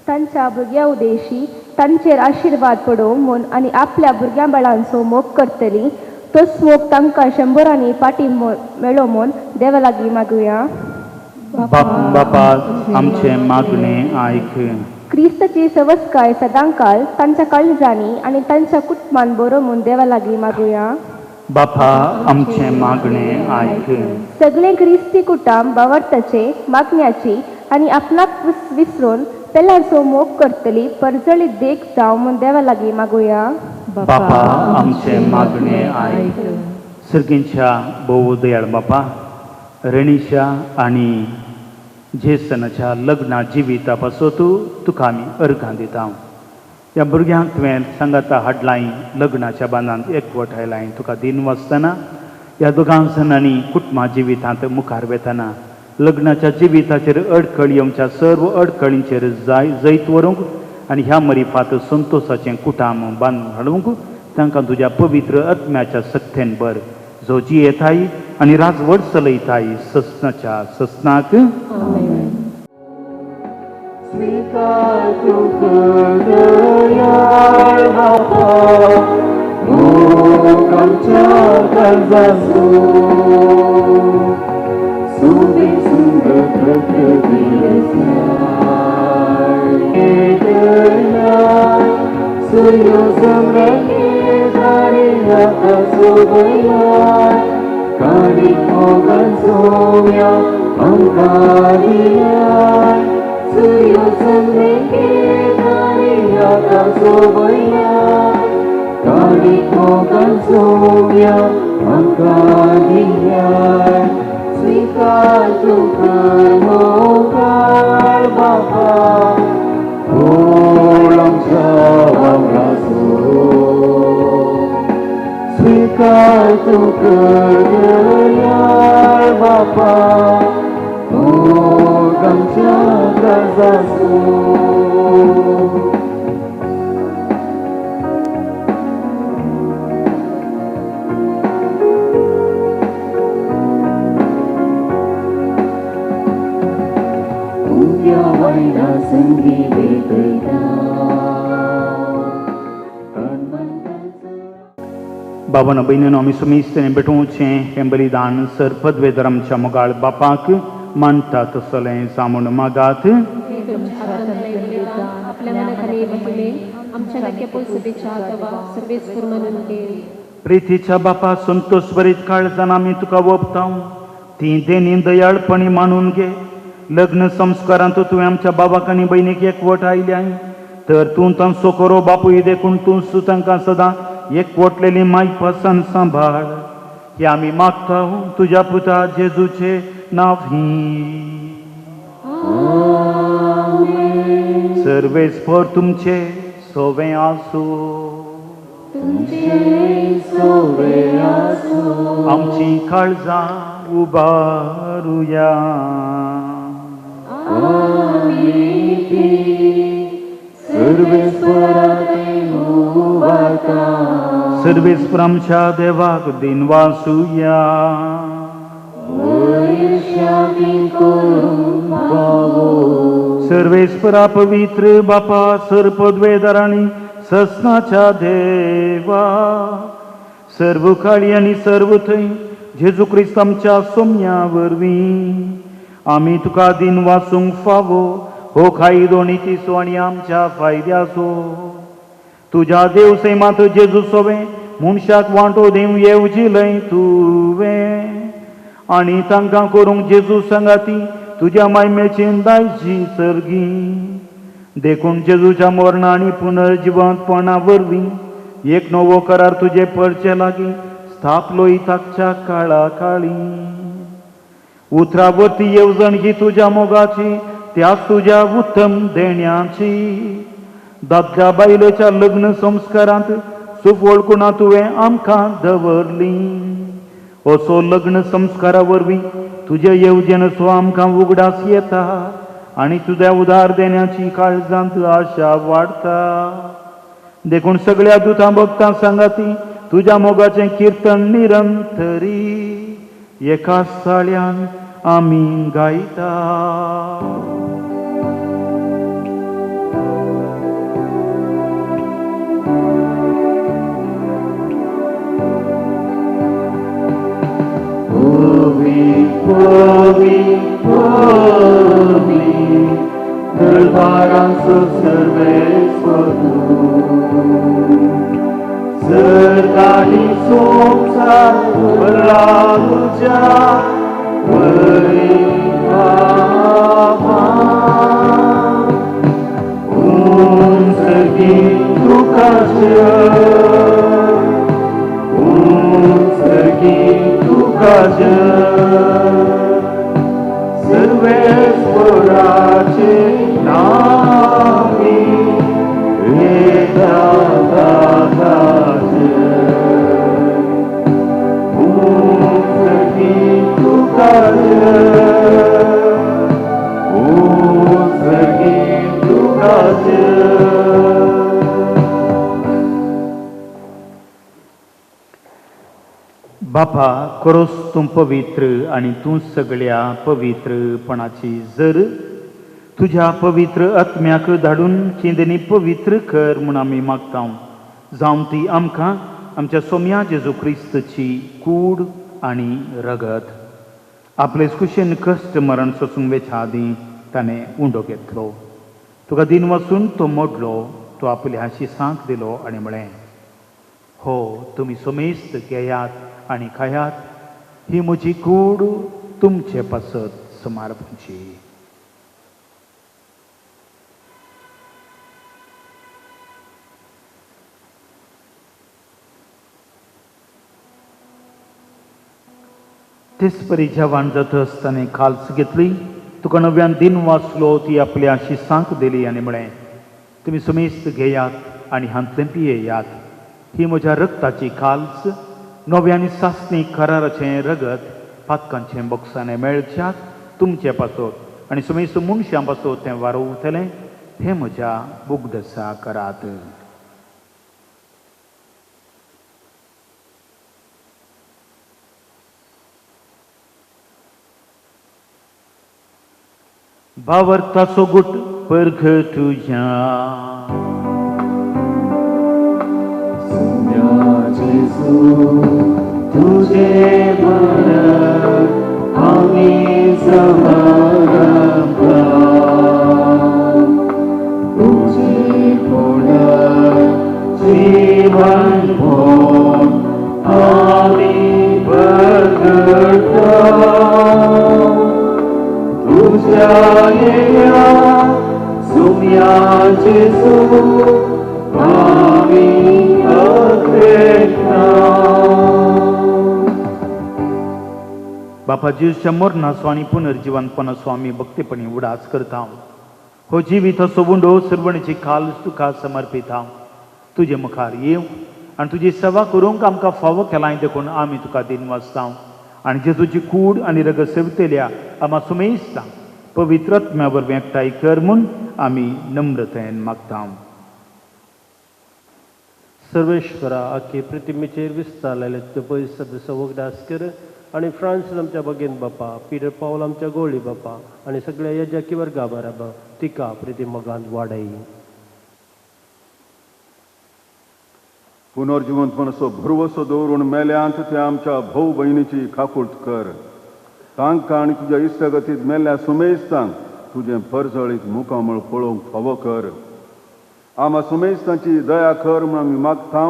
[SPEAKER 13] तांच्या भुरग्या उदेशी तांचेर आशिर्वाद पडो म्हूण आनी आपल्या भुरग्यां बाळांचो मोग करतली. तोच मोग तांकां शंबरांनी पाटी मेळो म्हूण देवा लागीं मागुया.
[SPEAKER 12] बापा, आमचें मागणें आयक.
[SPEAKER 13] क्रिस्ताची सवस्काय सदांकाळ तांच्या काळजांनी आनी तांच्या कुटुंबान बरो म्हूण देवा लागीं मागुया.
[SPEAKER 12] बापा, आमचें मागणें आयक.
[SPEAKER 13] सगळे क्रिस्ती कुटुंब बावर्ताचे मागण्याची आनी आपणाक विसरून पेलांचो मोग करतली परजळीत देख जावं म्हूण देवा लागीं मागुया.
[SPEAKER 12] बापा, आमचें मागणें आयक. सर्गींच्या भोव दयाळ बापा, रेणीशा आनी जेसनाच्या लग्ना जिविता पासत तुका आमी अर्घां दिता. ह्या भुरग्यांक तुवें सांगाता हाडलाय लग्नाच्या बांदांत एकवट आयलाय. तुका दिन वाचतना ह्या दोगां जाणांनी कुटुंबा जिवितांत मुखार वेतना लग्नाच्या जिविताचेर अडखळ येवच्या सर्व अडखळींचेर जैत व्हरूंक आनी ह्या मरिफात संतोशाचें कुटाम बांदून हाडूंक तांकां तुज्या पवित्र आत्म्याच्या सक्तेन बर, जो जियेताय आनी राजवट चलयताय ससनाच्या ससनाक.
[SPEAKER 6] स्वीकार तूं कर दयाळ बापा, मोग आमच्या काळजाचो. सुबीर सुंदर प्रकृतीसाय सूर्य सम्राटे झाडे आकाशो बयलाय. काळी मोगाचो या आमकां दिल्याय. सूर्य सम्राटे झाडे आकाशो बयलाय. काळी मोगाचो या आमकां दिल्याय. स्वीकार तूं कर मोगाळ बापा, ओळ आमच्या वांगडाचो. स्वीकार तूं कर दयाळ बापा, मोग आमच्या काळजाचो.
[SPEAKER 12] बाबन भयणीनो, आमी सुमिस्तेने भेटोवचें हें बलिदान सर पदवेदर आमच्या मोगाळ बापाक मानता तसलें जामून मागात. प्रितीच्या बापा, संतोष बरीत काळजान आमी तुका वोपता. ती देणी दयाळपणी मानून घे. लग्न संस्कारांत तुवें आमच्या बाबाक आनी भयणीक एकवट आयल्याय. तर तूं तांचो करो बापूय देखून तूं तांकां सदां एकवटलेली माय पसन सांबाळ हे आमी मागता तुज्या पुता जेजूचे नांवी. सर्वेस्पर तुमचे सोवे आसूं. आमची काळजां उबारुया. सर्वेस्पर आमच्या देवाक दिन वासुया. सर्वेस्परा पवित्र बापा सर्पद्वेदाराणी ससनाच्या देवा सर्व काळी आनी सर्व थंय जेजू क्रिस्त आमच्या सोम्या वरवीं आमी तुका दिन वासूंक फावो हो खाई दोणी सो आनी आमच्या फायद्याचो. तुज्या देव सैमात जेजू सोवे मनशाक वांटो देव येवजिलय तुवें आनी तांकां करूंक जेजू सांगाती तुज्या मायमेचें दायजी सर्गी. देखून जेजूच्या मरणा आनी पुनर्जिवंतपणा वरवीं एक नवो करार तुजे परचे लागीं स्थापलोय ताकच्या काळा काळी. उतरावरती येवजण ही तुज्या मोगाची त्याच तुज्या उत्तम देण्याची. दादल्या बायलेच्या लग्न संस्कारांत सुफोळकुणा तुवें आमकां दवरली. असो लग्न संस्कारा वरवीं तुजे येवजणेचो आमकां उगडास येता आनी तुज्या उदार देण्याची काळजांत आशा वाडटा. देखून सगळ्या दुतां भक्तां सांगाती तुज्या मोगाचें कीर्तन निरंतरी एका साळ्यान आमी गायता.
[SPEAKER 6] दरबारांचो सर्वेस्वर सरकारी संसार बरा तुज्या वरी बाबा. उंचगी तुका उंचगी तुका सर्वेस्वराचे नावी वेदा दादाचे. उंचगी तुका उंचगी तुका.
[SPEAKER 12] बापा करोस तूं पवित्र आनी तूं सगळ्या पवित्रपणाची जर तुज्या पवित्र आत्म्याक धाडून चिंतनी पवित्र कर म्हूण आमी मागता. जावं ती आमकां आमच्या सोम्या जेजू क्रिस्तची कूड आनी रगत आपलेच कुशेन कश्ट मरण सोसूंक वेच्या आदीं ताणें उंडो घेतलो. तुका दिन वचून तो मोडलो तो आपल्या शिसांक दिलो आनी म्हळें हो तुमी सोमेस्त घेयात आनी खायात ही म्हजी कूड तुमचे पासत समारपाची. तेच परी जेवण जाता आसतना खालस घेतली तुका नव्यान दिन वाचलो ती आपल्या शिसांक दिली आनी म्हळें तुमी सुमेस्त घेयात आनी हांतलें पियेयात ही म्हज्या रक्ताची खालस नव्यानी सासणी कराराचें रगत पातकांचें बॉक्सांनी मेळच्यात तुमचे पासत आनी सुमेस्त मनशां पासत तें वारोवतलें हें म्हज्या बुगदसा करात. भावार्थाचो गुट परख तुझ्या
[SPEAKER 6] तुझे मरण आम्ही समर्पा तुझे पुनः जीवन भोग आम्ही बघता तुझ्या येया या जेजू आमी अग्रेता
[SPEAKER 12] बापा जीवच्या मरणाचो आनी पुनर्जिवनपणाचो आमी भक्तीपणी उडास करता हो जिवीत असो उंडो सर्वणीची खाल तुका समर्पिता तुजे मुखार येव आनी तुजी सेवा करूंक आमकां फावो केलाय देखून आमी तुका दिन वाचता आनी जेजूची कूड आनी रग सेवतेल्या आमा सुमेस्ता पवित्रात्म्या वरवीं एकठांय कर म्हूण आमी नम्रतायेन मागता.
[SPEAKER 14] सर्वेश्वरा आख्खे प्रतिमेचेर विस्तारलेले तुजे पवित्र सदस्य वगडास कर आनी फ्रांसीस आमच्या भगेन बापा पीटर पावल आमच्या गोळी बापा आनी सगळ्या येजाकी वर्गा बराबर तिका प्रतिमगांत वाडय.
[SPEAKER 9] पुनर्जिवंतपणाचो भरवसो दवरून मेल्यांत त्या आमच्या भाऊ भयणीची खाकूट कर. तांकां आनी तुज्या इश्टगतींत मेल्ल्या सुमेस्तांक तुजें परजळीत मुखामळ पळोवंक फावो कर. आमा सुमेस्तांची दया कर म्हूण आमी मागता.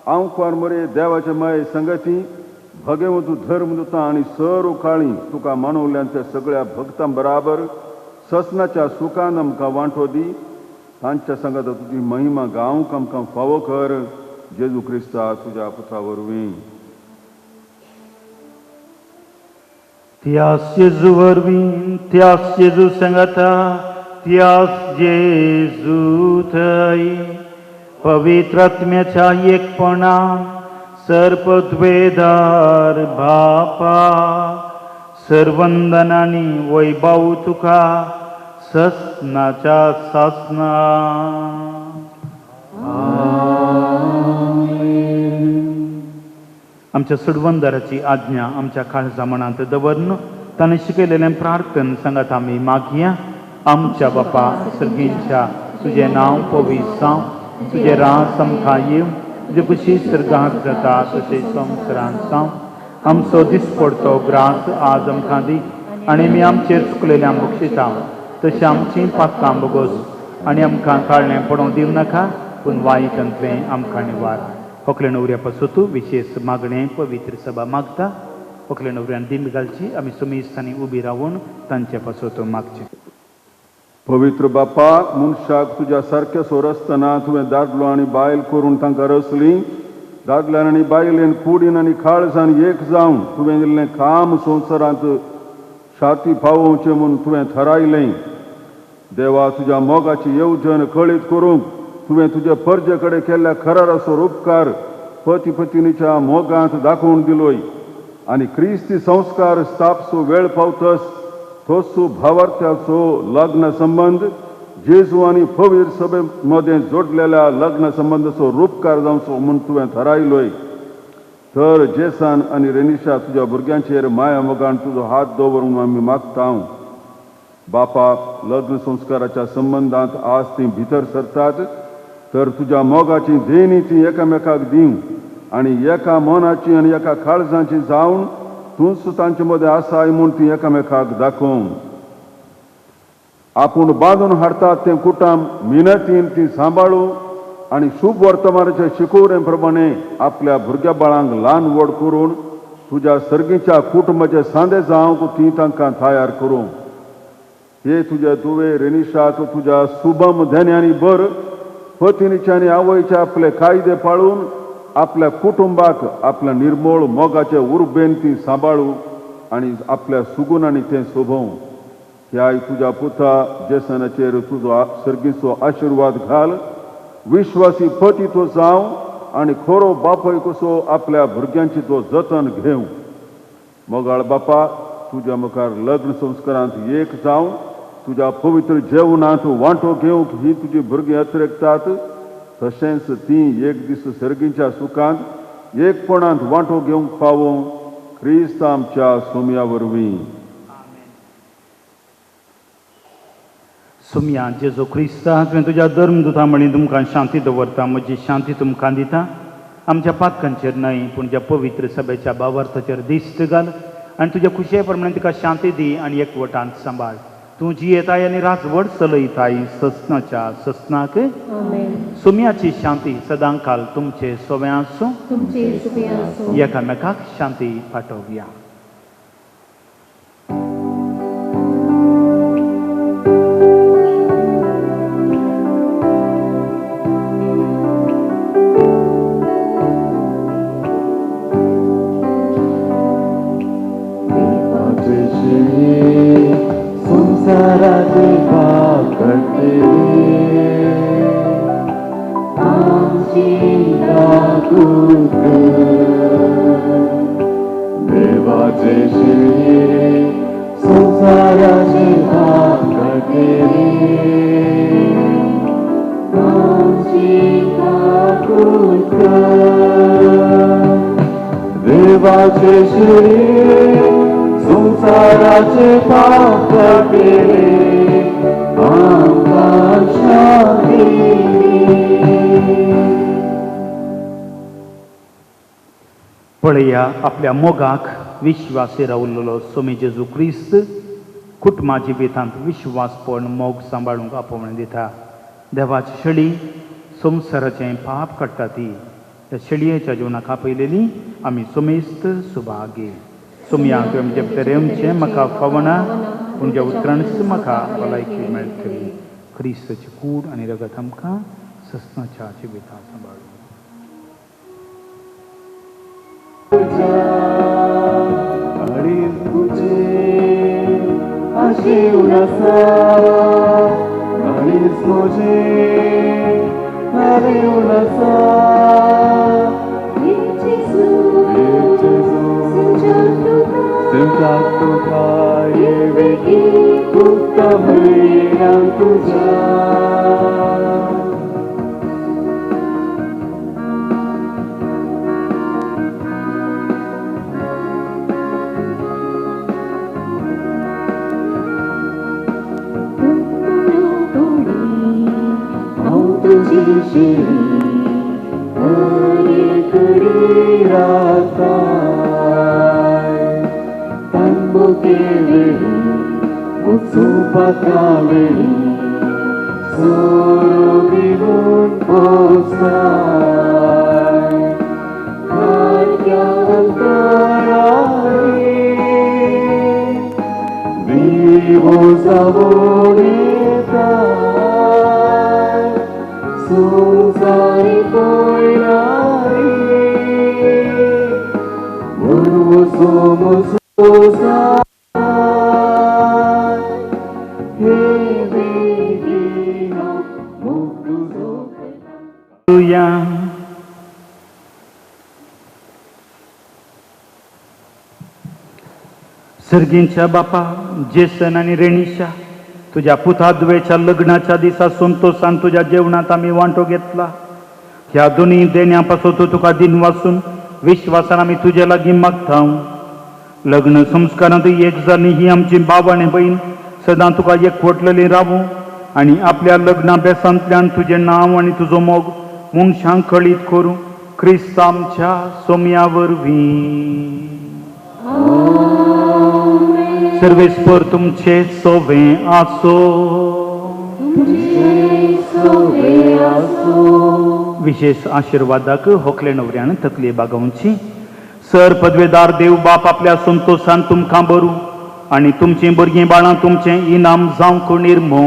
[SPEAKER 9] हांव कोरमरे देवाचे माये संगती भगवंतू धर्म दुतां आनी सर काळी तुका मानवल्यांच्या सगळ्या भक्तां बराबर ससनाच्या सुखान आमकां वांटो दी. तांच्या संगत तुजी महिमा गावंक आमकां फावो कर. जेजू क्रिस्ता तुज्या पुता वरवीं.
[SPEAKER 12] त्यास जेजू वरवीं त्यास जेजू संगता त्यास जेजू थंय पवित्रात्म्याच्या एकपणान सर्पद्वेदार बापा सर्वंदनांनी वैभव तुका ससनाच्या सासना. आमच्या सुडवंदराची आज्ञा आमच्या काळजा मनांत दवरन ताणें शिकयलेलें प्रार्थन सांगात आमी मागया. आमच्या बापा सर्गींच्या तुजें नांव पवित्र जावं तुजें राज आमकां येव तुजे कुशी सर्गांत जाता तशें संवसारांत जावं. आमचो दिसपडतो ग्रास आज आमकां दी आनी आमी आमचेर चुकलेल्यांक बक्षिता तशें आमचीं पातकां बोगोस आनी आमकां काळणें पडोवंक दिवं नाका पूण वायटांतलें आमकां निवार. व्हंकले न्हवऱ्या पासून तूं विशेश मागणें पवित्र सभा मागता. व्हंकले न्हवऱ्यान दिमी घालची आमी सुमेस्तांनी उबी रावून तांचे पासून तूं मागचें.
[SPEAKER 9] पवित्र बापा मनशाक तुज्या सारकें सोर आसतना तुवें दादलो आनी बायल करून तांकां रचलीं. दादल्यान आनी बायलेन कुडीन आनी काळजान एक जावन तुवें दिल्लें काम संवसारांत शाती फावोवचें म्हूण तुवें थारायलें. देवा तुज्या मोगाची येवजण कळीत करूंक तुवें तुजे परजे कडेन केल्ल्या खराराचो उपकार पती पत्नीच्या मोगांत दाखोवन दिलोय आनी क्रिस्ती संस्कार स्थापसो वेळ पावतस तोसू भावार्थ्याचो लग्न संबंध जेजू आनी पवित्र सभे मदें जोडलेल्या लग्न संबंधाचो रूपकार जावचो म्हूण तुवें थारायलोय. तर जेसान आनी रेनिशा तुज्या भुरग्यांचेर माया मोगान तुजो हात दवरून आमी मागता. बापा लग्न संस्काराच्या संबंधांत आज तीं भितर सरतात तर तुज्या मोगाची देणी ती एकामेकाक दिवं आनी एका मनाची आनी एका काळजाची जावन तूंच तांचे मदें आसाय म्हूण ती एकामेकाक दाखोवं. आपूण बांदून हाडटात तें कुटुंब मिनतीन ती सांबाळूं आनी शुभ वर्तमानाचे शिकोवरे प्रमाणे आपल्या भुरग्या बाळांक ल्हान व्हड करून तुज्या सर्गीच्या कुटुंबाचे सांदे जावंक ती तांकां तयार करूं. हे तुजे तुवे रेनिशाक तुज्या शुभम धेन्यांनी बर पत्नीच्या आनी आवयचे आपले कायदे पाळून आपल्या कुटुंबाक आपल्या निर्मळ मोगाचे उर्बेन ती सांबाळूं आनी आपल्या सुगुणांनी तें सोभोवं. ह्या तुज्या पुता जेसनाचेर तुजो सर्गीचो आशिर्वाद घाल. विश्वासी पती तो जावं आनी खरो बापय कसो आपल्या भुरग्यांची तो जतन घेवं. मोगाळ बापा तुज्या मुखार लग्न संस्कारांत एक जावं तुज्या पवित्र जेवणांत वांटो घेवंक ही तुजी भुरगीं अतिरेकतात तशेंच ती एक दीस सर्गीच्या सुखांत एकपणांत वांटो घेवंक फावो क्रिस्त आमच्या सोम्या वरवीं.
[SPEAKER 12] सोम्या जेजू क्रिस्ता तुवें तुज्या धर्मदुता म्हणून तुमकां शांती दवरता म्हजी शांती तुमकां दिता. आमच्या पातकांचेर न्हय पूण ज्या पवित्र सभेच्या भावार्थाचेर दिश्ट घाल आनी तुज्या खुशये प्रमाणे तिका शांती दी आनी एकवटांत सांबाळ. तूं जी येताय आनी राजवट चलयताय ससनाच्या ससनाक. सोम्याची शांती सदां काल तुमचे सोबे आसूं. एकामेकाक शांती पाठोवया.
[SPEAKER 6] पुत्र देवाचे शिळे संसाराचे पाप काढले आमची काकून देवाचे शिळे संसाराचे पाप काढले आमकां शांती
[SPEAKER 12] पळया आपल्या मोगाक विश्वासी रावलेलो सोमी जेजू क्रिस्त कुटुंबा जिवितांत विश्वासपण मोग सांबाळूंक आपोवणें दिता. देवाची शेळी संवसाराचें पाप काडटा ती त्या शेळयेच्या जिवनाक आपयलेली आमी सोमेस्त सुभागी. सोमयाक तुमचे भितर म्हाका फावना तुमच्या उतरांच म्हाका भलायकी मेळटली. क्रिस्ताची कूड आनी रगत आमकां ससनाच्या जिवितांत सांबाळूं.
[SPEAKER 6] आणि तुझे आशीर्वाद आसा आणि तुझे आशीर्वाद आसा तुमच्यात तुका येवेगी उत्तम नाम तुझा तुझी शिरी हरे कडी राताय तांबुके वेळी उत्सुपाका वेळी सोरो भिवून पोचताय खारक्या अंतराळी विवो जावून येताय संसारी पळणारी उर्व सोमसोसा हे वेगीना मोग तुझो
[SPEAKER 12] हालेलुया. सर्गींच्या बापा जेसन आणि रेणीशा तुझ्या पुताद्वेच्या लग्नाच्या दिसा संतोषान तुझ्या जेवणात आम्ही वांटो घेतला. ह्या दोन्ही देण्यापासून तू तुका दिन वाचून विश्वासान आम्ही तुझ्या लागीं मागता. लग्न संस्कारांत एक जाली ही आमची भाव आनी बहीण सदां तुका एकवटलेली रावूं आनी आपल्या लग्नाभ्यासांतल्यान तुजें नांव आनी तुजो मोग मनशांक कळीत करूं क्रिस्त आमच्या सोम्या वरवीं. सर्वेस्पर तुमचे सोवे आसो. विशेष आशीर्वादाक होकले नवऱ्यान तकली बागोवची. सर पदवेदार देव बाप आपल्या संतोषान तुमकां बरू आनी तुमची भुरगीं बाळां तुमचें इनाम जावंक निर्मो.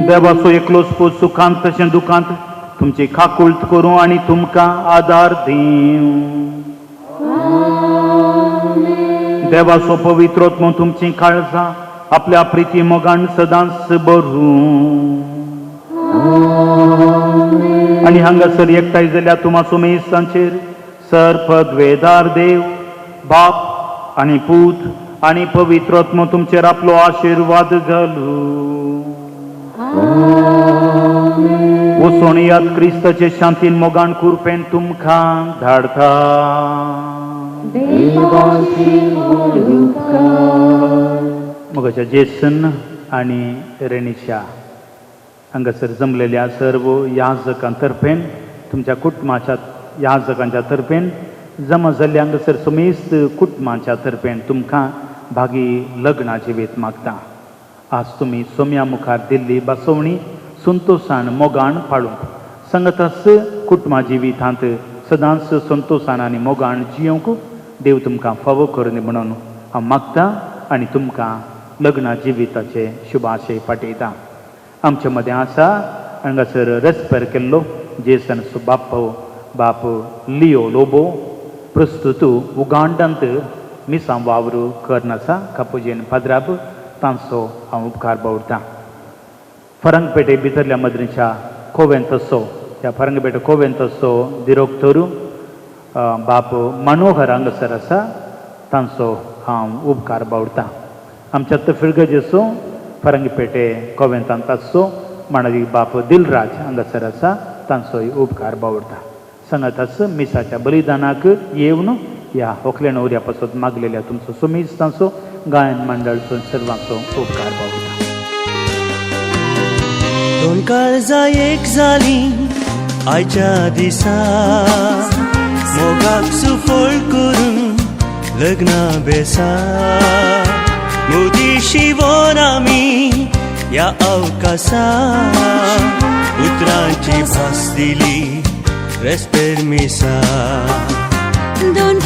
[SPEAKER 12] देवाचो एकलो स्पूत सुखांत तशें दुखांत तुमची खाकुळट करूं आनी तुमकां आदार दिवं. देवाचो पवित्रोत्म तुमची काळजां आपल्या प्रिती मोगान सदांच भरूं. आनी हांगासर एकठांय जाल्या तुमा सोमेसांचेर सर पदवेदार देव बाप आनी पूत आनी पवित्रोत्म तुमचेर आपलो आशीर्वाद घालूं. वसोणयात क्रिस्ताचे शांतीन मोगान कुरपेन तुमकां धाडटा. मोगाच्या जेसन आनी रेणीशा हांगासर जमलेल्या सर्व याजकां तर्फेन तुमच्या कुटुंबाच्या याजकांच्या तर्फेन जमा जाल्ल्या हांगासर समेस्त कुटुंबाच्या तर्फेन तुमकां भागी लग्नाची वेत मागता. आज तुमी सोम्या मुखार दिल्ली बसवणी संतोषान मोगान पाळूंक संगतास कुटुंबा जिवितांत सदांच संतोषान आनी मोगान जियोंक देव तुमकां फावो करूं म्हणून हांव मागतां आनी तुमकां लग्ना जिविताचे शुभाशय पाठयता. आमचे मदें आसा हांगासर रेस्पेर केल्लो जेसन बाप लिओ लोबो प्रस्तुत उगांडांत मिसां वावर करनासा कापुजेन पाद्राब तांचो हांव उपकार बावडटां. फरंगपेटे भितरल्या मद्रीच्या कोवेंतसो ह्या फरंगपेट कोवेंतसो दिरोग तरू बाप मनोहर हांगासर आसा तांचो हांव उपकार बावडतां. आमच्या तफिळगजेचो फरंगपेटे कोवेंतांत आसो माणवी बाप दिलराज हांगासर आसा तांचोय उपकार बावडटा. सांगाताच मिसाच्या बलिदानाक येवन ह्या होकले नवऱ्या पासून मागलेल्या तुमचो सुमीस तांचो गायन मंडळचो सर्वांचो उपकार बावडटा.
[SPEAKER 15] दोन काळजां एक जालीं आयच्या दिसा मोगाक सुफळ करून लग्ना बेसा मोदी शिवोन आमी ह्या अवकाशा उतरांची भास दिली रेस्पेर मिसा
[SPEAKER 4] दोन